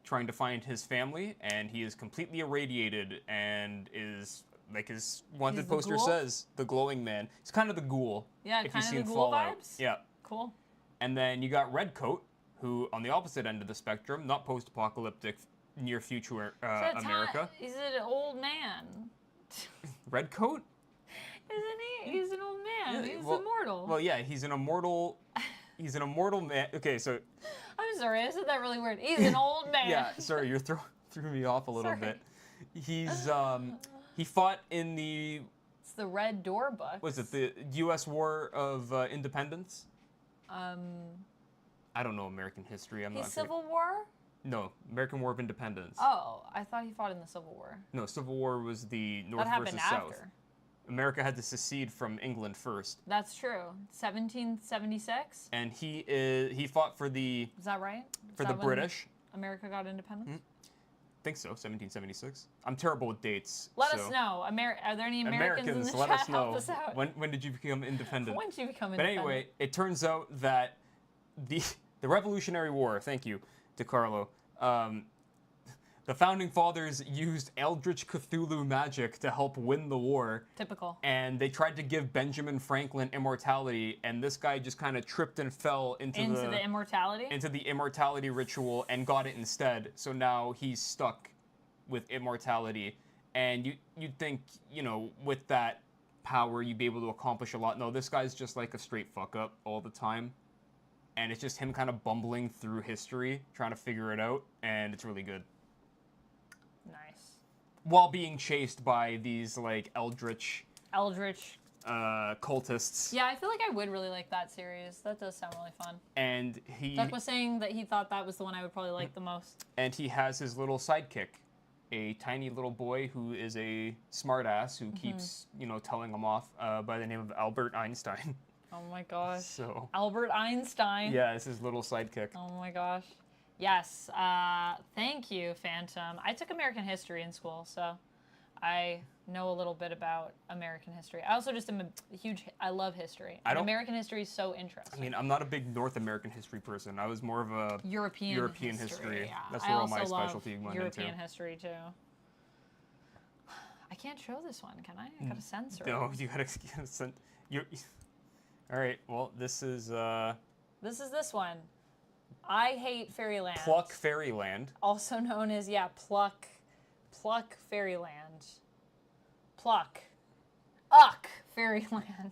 trying to find his family, and he is completely irradiated and is, like his wanted He's the poster ghoul? says, the Glowing Man. He's kind of the ghoul. Yeah, if you've kind of the seen ghoul Fallout. vibes. Yeah. Cool. And then you got Redcoat, who on the opposite end of the spectrum, not post-apocalyptic, near future America. He's an old man. Redcoat? Isn't he? He's an old man. Yeah, He's well- immortal. Well, yeah, he's an immortal. He's an immortal man. Okay, so I'm sorry, I said that really weird. He's an old man. yeah, sorry, you threw me off a little Sorry. bit. He's he fought in the It's the Red Door book. was it the U.S. War of Independence? I don't know American history. I'm He's not. very- Civil War? No, American War of Independence. Oh, I thought he fought in the Civil War. No, Civil War was the North That happened versus South. after. America had to secede from England first, That's true. 1776? and he fought for the Is that right? Is for that the when British. America got independence? I think so, 1776. I'm terrible with dates. Let so. us know. Are there any Americans in the let chat? us know. Help us out. When did you become independent? When did you become But independent? anyway, it turns out that the Revolutionary War, thank you, DeCarlo, the Founding Fathers used Eldritch Cthulhu magic to help win the war, Typical. and they tried to give Benjamin Franklin immortality, and this guy just kind of tripped and fell into the immortality? into the immortality ritual and got it instead. So now he's stuck with immortality, and you'd think, you know, with that power you'd be able to accomplish a lot. No, this guy's just like a straight fuck up all the time, and it's just him kind of bumbling through history trying to figure it out, and it's really good Nice. while being chased by these like eldritch cultists. Yeah, I feel like I would really like that series. That does sound really fun. And Duck was saying that he thought that was the one I would probably like the most. he has his little sidekick, a tiny little boy who is a smartass who keeps, you know, telling him off by the name of Albert Einstein. Oh my gosh. So Albert Einstein. yeah, it's his little sidekick. Oh my gosh. Yes. Thank you, Phantom. I took American history in school, so I know a little bit about American history. I also just am a huge. I love history. I don't- American history is so I interesting. mean, I'm not a big North American history person. I was more of a European history. Yeah. That's I where all my also love specialty went European into. history too. I can't show this one, can I? I gotta censor No, it. you gotta send. You. All right. Well, this is This is this one. I Hate Fairyland. Pluck Fairyland. Also known as, Pluck Fairyland. Uck Fairyland.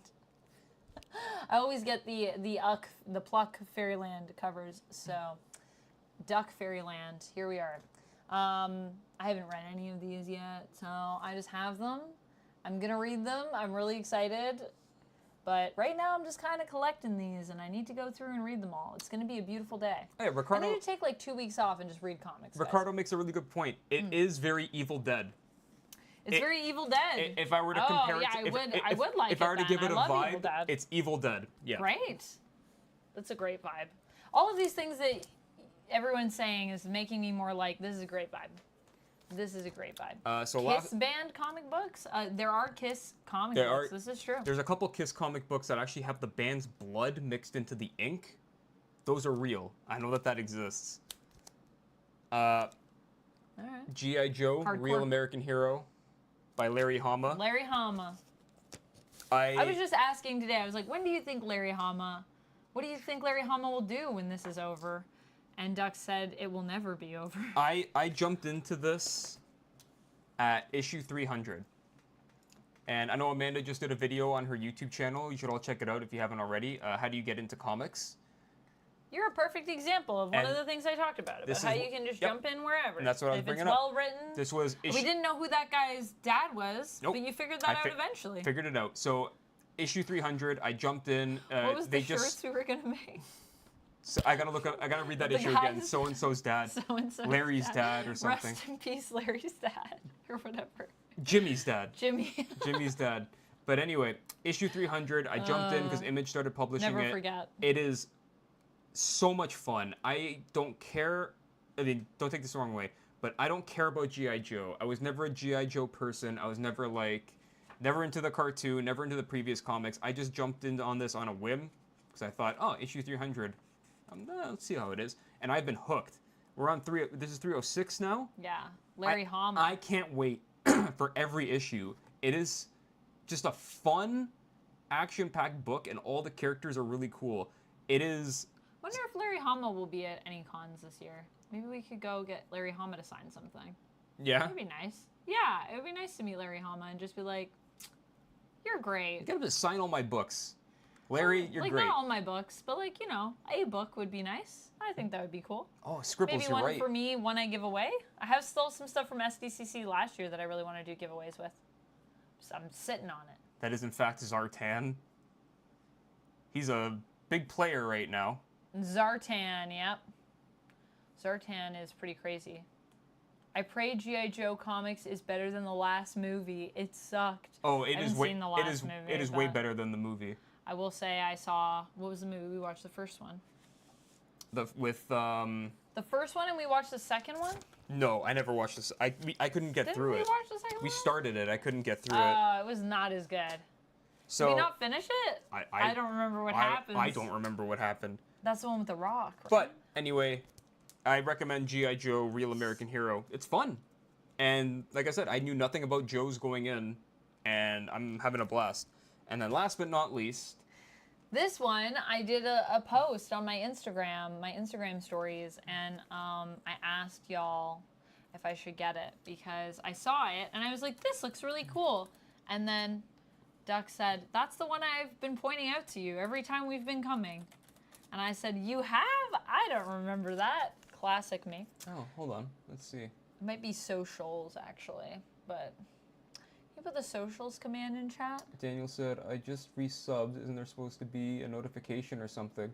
I always get the Pluck Fairyland covers, so Duck Fairyland, here we are. I haven't read any of these yet, so I just have them. I'm gonna read them. I'm really excited. But right now, I'm just kind of collecting these, and I need to go through and read them all. It's going to be a beautiful day. Hey, Ricardo, I need to take like 2 weeks off and just read comics. Ricardo makes a really good point. It is very Evil Dead. It's very Evil Dead. If I were to compare yeah, it, I would like it. If I were to give it a love Evil vibe, Dead. it's Evil Dead. Yeah. Great. That's a great vibe. All of these things that everyone's saying is making me more like, this is a great vibe. This is a great vibe. Kiss band comic books? There are Kiss comic books. This is true. There's a couple Kiss comic books that actually have the band's blood mixed into the ink. Those are real. I know that exists. All right. G.I. Joe, Hardcore. Real American Hero by Larry Hama. Larry Hama. I was just asking today, I was like, when do you think Larry Hama, what do you think Larry Hama will do when this is over? And Duck said it will never be over. I jumped into this at issue 300. And I know Amanda just did a video on her YouTube channel. You should all check it out if you haven't already. How do you get into comics? You're a perfect example of one of the things I talked about how you can just jump in wherever. And that's what I was bringing up. If it's well written. This was we didn't know who that guy's dad was, Nope. but you figured that out eventually. Figured it out. So issue 300, I jumped in. What was the shirts we were gonna make? So I gotta read that issue again. So and so's dad. So and so's Larry's dad or something. Rest in peace, Larry's dad, or whatever. Jimmy's dad. Jimmy. Jimmy's dad. But anyway, issue 300, I jumped in because Image started publishing it. Never forget. It is so much fun. I don't care. I mean, don't take this the wrong way, but I don't care about G.I. Joe. I was never a G.I. Joe person. I was never into the cartoon, never into the previous comics. I just jumped in on this on a whim because I thought, oh, issue 300. Let's see how it is. And I've been hooked. We're on this is 306 now. Yeah, Larry Hama. I can't wait for every issue. It is just a fun, action-packed book, and all the characters are really cool. It is. I wonder if Larry Hama will be at any cons this year. Maybe we could go get Larry Hama to sign something. Yeah. That'd be nice. Yeah, it would be nice to meet Larry Hama and just be like, "You're great." You gotta just sign all my books. Larry, you're like, great. Not all my books, but like, a book would be nice. I think that would be cool. Oh, Scribbles, Maybe one for me, one I give away. I have still some stuff from SDCC last year that I really want to do giveaways with. So I'm sitting on it. That is, in fact, Zartan. He's a big player right now. Zartan, yep. Zartan is pretty crazy. I pray G.I. Joe comics is better than the last movie. It sucked. Oh, it is way. Seen the last movie, it is way better than the movie. I will say I saw, what was the movie? We watched the first one. The first one, and we watched the second one? No, I never watched this. I couldn't get through it. Didn't we watch the second one? We started it. I couldn't get through it. It was not as good. So Did we not finish it? I don't remember what happened. I don't remember what happened. That's the one with the rock, right? But anyway, I recommend G.I. Joe, Real American Hero. It's fun. And like I said, I knew nothing about Joe's going in, and I'm having a blast. And then last but not least, this one, I did a post on my Instagram stories, and I asked y'all if I should get it because I saw it, and I was like, this looks really cool. And then Duck said, that's the one I've been pointing out to you every time we've been coming. And I said, you have? I don't remember that. Classic me. Oh, hold on. Let's see. It might be socials, actually, but... Can you put the socials command in chat? Daniel said, I just resubbed. Isn't there supposed to be a notification or something?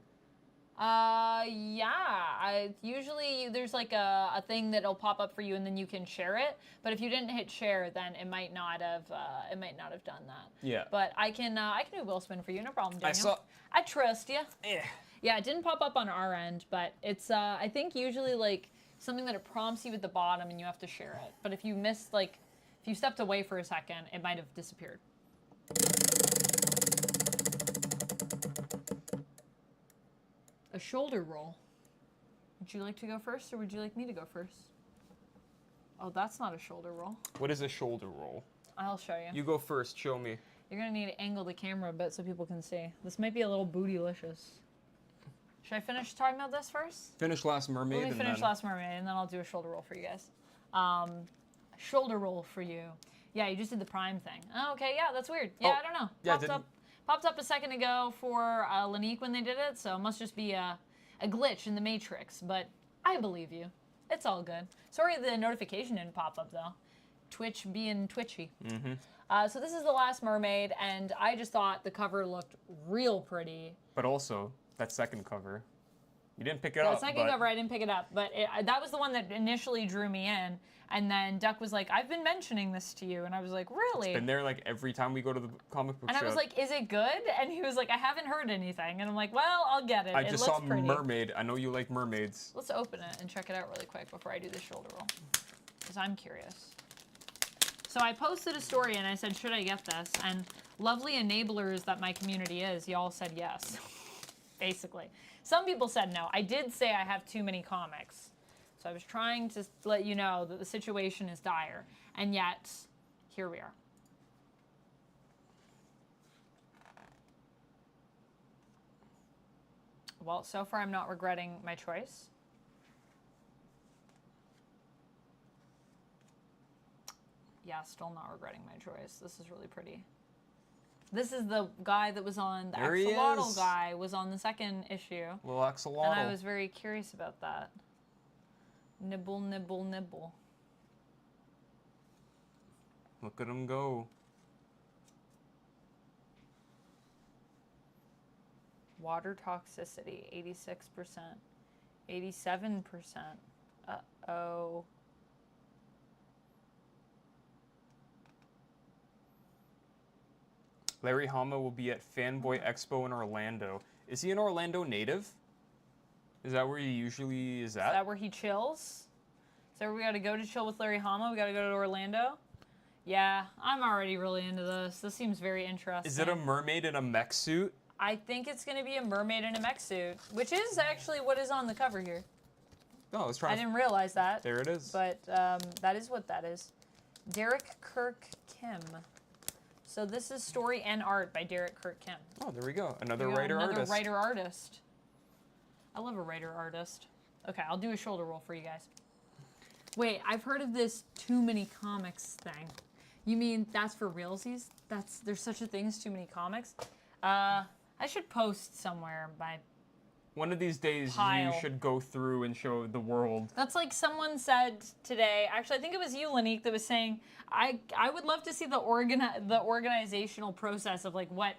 Yeah. Usually there's like a thing that'll pop up for you and then you can share it. But if you didn't hit share, then it might not have done that. Yeah. But I can do Will Spin for you, no problem, Daniel. I trust you. Yeah. Yeah, it didn't pop up on our end, but it's I think usually like something that it prompts you at the bottom and you have to share it. But if you missed if you stepped away for a second, it might have disappeared. A shoulder roll. Would you like to go first, or would you like me to go first? Oh, that's not a shoulder roll. What is a shoulder roll? I'll show you. You go first. Show me. You're going to need to angle the camera a bit so people can see. This might be a little bootylicious. Should I finish talking about this first? Finish Last Mermaid. Let me finish Last Mermaid, and then I'll do a shoulder roll for you guys. Shoulder roll for you. Yeah, you just did the Prime thing. Oh, okay, yeah, that's weird. Yeah, I don't know. Yeah, Popped up a second ago for Lanique when they did it, so it must just be a glitch in the Matrix, but I believe you. It's all good. Sorry the notification didn't pop up, though. Twitch being twitchy. So this is the last Mermaid, and I just thought the cover looked real pretty. But also, that second cover, you didn't pick it The up. second cover, I didn't pick it up, but that was the one that initially drew me in. And then Duck was like, I've been mentioning this to you. And I was like, really? It's been there like every time we go to the comic book And shop. I was like, is it good? And he was like, I haven't heard anything. And I'm like, well, I'll get it. I It just looks saw pretty. Mermaid. I know you like mermaids. Let's open it and check it out really quick before I do the shoulder roll, because I'm curious. So I posted a story and I said, should I get this? And lovely enablers that my community is, y'all said yes, basically. Some people said no. I did say I have too many comics. So I was trying to let you know that the situation is dire. And yet, here we are. Well, so far I'm not regretting my choice. Yeah, still not regretting my choice. This is really pretty. This is the guy that was on, the There he axolotl is. guy was on the second issue. Little axolotl. And I was very curious about that. Nibble, nibble, nibble. Look at him go. Water toxicity, 86%. 87%. Uh-oh. Larry Hama will be at Fanboy Expo in Orlando. Is he an Orlando native? Is that where he usually is at? Is that where he chills? Is that where we gotta go to chill with Larry Hama? We gotta go to Orlando? Yeah, I'm already really into this. This seems very interesting. Is it a mermaid in a mech suit? I think it's gonna be a mermaid in a mech suit, which is actually what is on the cover here. No, let's try. I didn't realize that. There it is. But that is what that is. Derek Kirk Kim. So this is story and art by Derek Kirk Kim. Oh, there we go. Another There we go, writer-artist. Another writer-artist. I love a writer-artist. Okay, I'll do a shoulder roll for you guys. Wait, I've heard of this too many comics thing. You mean that's for realsies? There's such a thing as too many comics? I should post somewhere by... One of these days, Pile. you should go through and show the world. That's like someone said today, actually I think it was you, Lanique, that was saying, I would love to see the organizational process of like what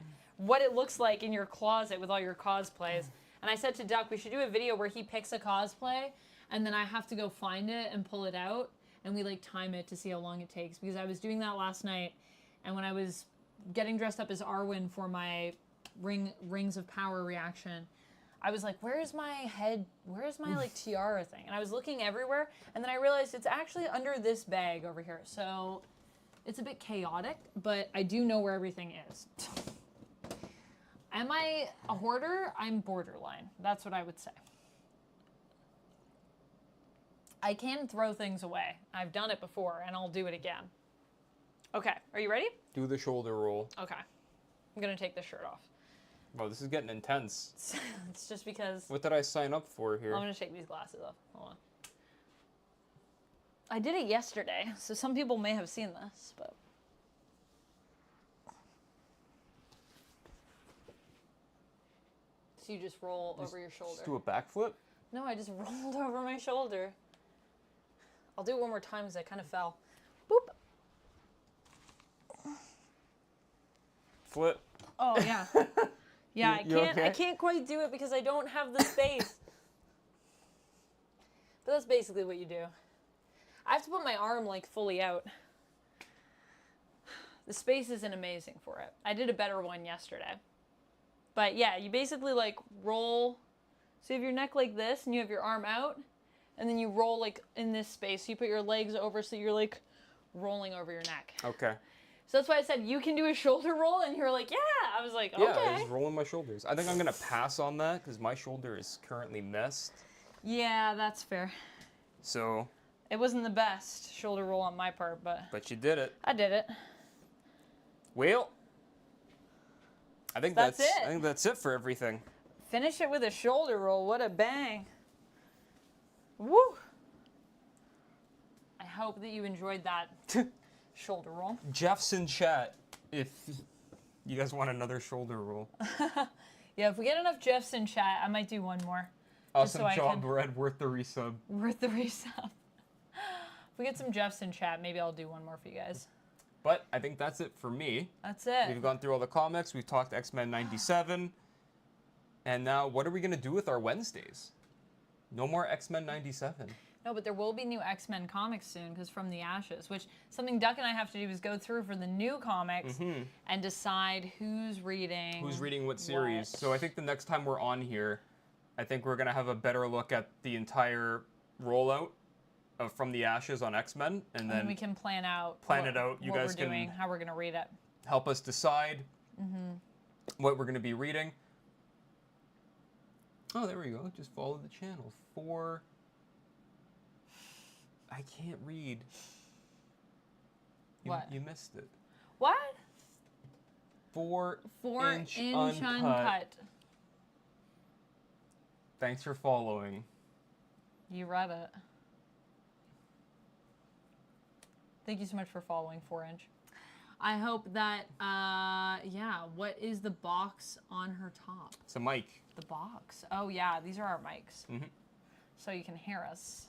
it looks like in your closet with all your cosplays. And I said to Duck, we should do a video where he picks a cosplay and then I have to go find it and pull it out and we like time it to see how long it takes, because I was doing that last night, and when I was getting dressed up as Arwen for my Rings of Power reaction, I was like, where's my head? Where's my like tiara thing? And I was looking everywhere, and then I realized it's actually under this bag over here. So it's a bit chaotic, but I do know where everything is. Am I a hoarder? I'm borderline. That's what I would say. I can throw things away. I've done it before, and I'll do it again. Okay, are you ready? Do the shoulder roll. Okay. I'm gonna take this shirt off. Oh, this is getting intense. It's just because... What did I sign up for here? I'm gonna take these glasses off. Hold on. I did it yesterday, so some people may have seen this, but... So you just roll over your shoulder. Just do a backflip? No, I just rolled over my shoulder. I'll do it one more time because I kind of fell. Boop. Flip. Oh, yeah. Yeah, You I okay? can't quite do it because I don't have the space. But that's basically what you do. I have to put my arm like fully out. The space isn't amazing for it. I did a better one yesterday. But yeah, you basically like roll. So you have your neck like this and you have your arm out. And then you roll like in this space. So you put your legs over so you're like rolling over your neck. Okay. So that's why I said you can do a shoulder roll, and you're like, yeah. I was like, okay. Yeah, I was rolling my shoulders. I think I'm going to pass on that because my shoulder is currently messed. Yeah, that's fair. So. It wasn't the best shoulder roll on my part, but But you did it. I did it. Well, I think That's it. I think that's it for everything. Finish it with a shoulder roll. What a bang. Woo. I hope that you enjoyed that shoulder roll. Jeff's in chat if you guys want another shoulder roll. Yeah, if we get enough Jeffs in chat, I might do one more. Awesome so I job, can- Red. Worth the resub. Worth the resub. If we get some Jeffs in chat, maybe I'll do one more for you guys. But I think that's it for me. That's it. We've gone through all the comics. We've talked X-Men 97. And now, what are we going to do with our Wednesdays? No more X-Men 97. No, but there will be new X-Men comics soon, because From the Ashes, which something Duck and I have to do is go through for the new comics and decide who's reading. Who's reading what series. what. So I think the next time we're on here, I think we're going to have a better look at the entire rollout of From the Ashes on X-Men. And then we can plan it out You what guys we're can doing, how we're going to read it. help us decide what we're going to be reading. Oh, there we go. Just follow the channel. I can't read. What? You missed it. What? 4-inch uncut. Thanks for following. You read it. Thank you so much for following 4-inch. I hope that, yeah, what is the box on her top? It's a mic. The box. Oh, yeah, these are our mics. Mhm. So you can hear us.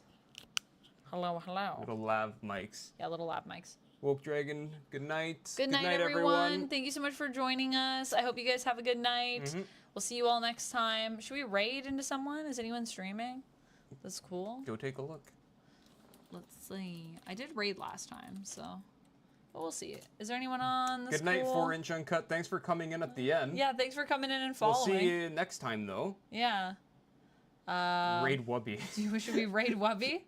Hello, hello. Little lav mics. Yeah, little lab mics. Woke Dragon, good night. Good night, everyone. Thank you so much for joining us. I hope you guys have a good night. We'll see you all next time. Should we raid into someone? Is anyone streaming? That's cool. Go take a look. Let's see. I did raid last time, so but we'll see. Is there anyone on this? Good night, 4-inch uncut. Thanks for coming in at the end. Yeah, thanks for coming in and We'll following. see you next time, though. Yeah. Raid Wubby. Should we raid Wubby?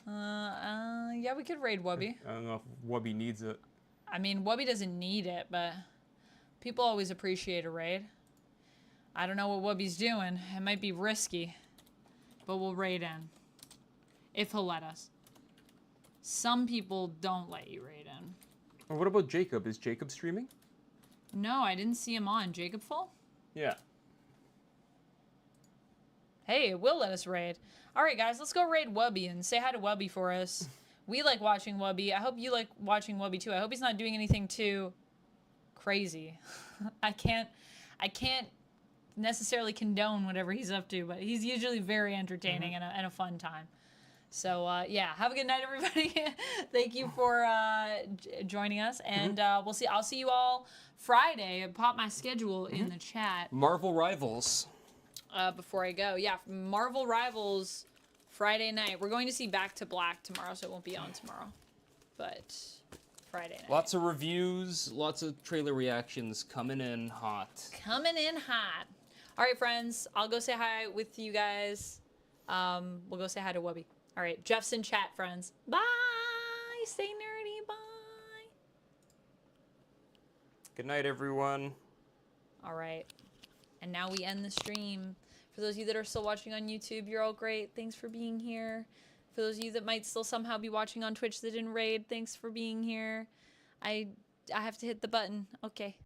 Yeah, we could raid Wubby. I don't know if Wubby needs it. I mean, Wubby doesn't need it, but people always appreciate a raid. I don't know what Wubby's doing. It might be risky, but we'll raid in. If he'll let us. Some people don't let you raid in. Or what about Jacob? Is Jacob streaming? No, I didn't see him on. Jacob full? Yeah. Hey, it will let us raid. All right, guys, let's go raid Wubby and say hi to Wubby for us. We like watching Wubby. I hope you like watching Wubby too. I hope he's not doing anything too crazy. I can't necessarily condone whatever he's up to, but he's usually very entertaining and a fun time. So yeah, have a good night, everybody. Thank you for joining us, and I'll see you all Friday. Pop my schedule in the chat. Marvel Rivals. Before I go, yeah, Marvel Rivals Friday night. We're going to see Back to Black tomorrow, so it won't be on tomorrow, but Friday night. Lots of reviews, lots of trailer reactions coming in hot. Coming in hot. All right, friends, I'll go say hi with you guys. We'll go say hi to Wubby. All right, Jeff's in chat, friends. Bye. Stay nerdy. Bye. Good night, everyone. All right. And now we end the stream. For those of you that are still watching on YouTube, you're all great. Thanks for being here. For those of you that might still somehow be watching on Twitch that didn't raid, thanks for being here. I have to hit the button. Okay.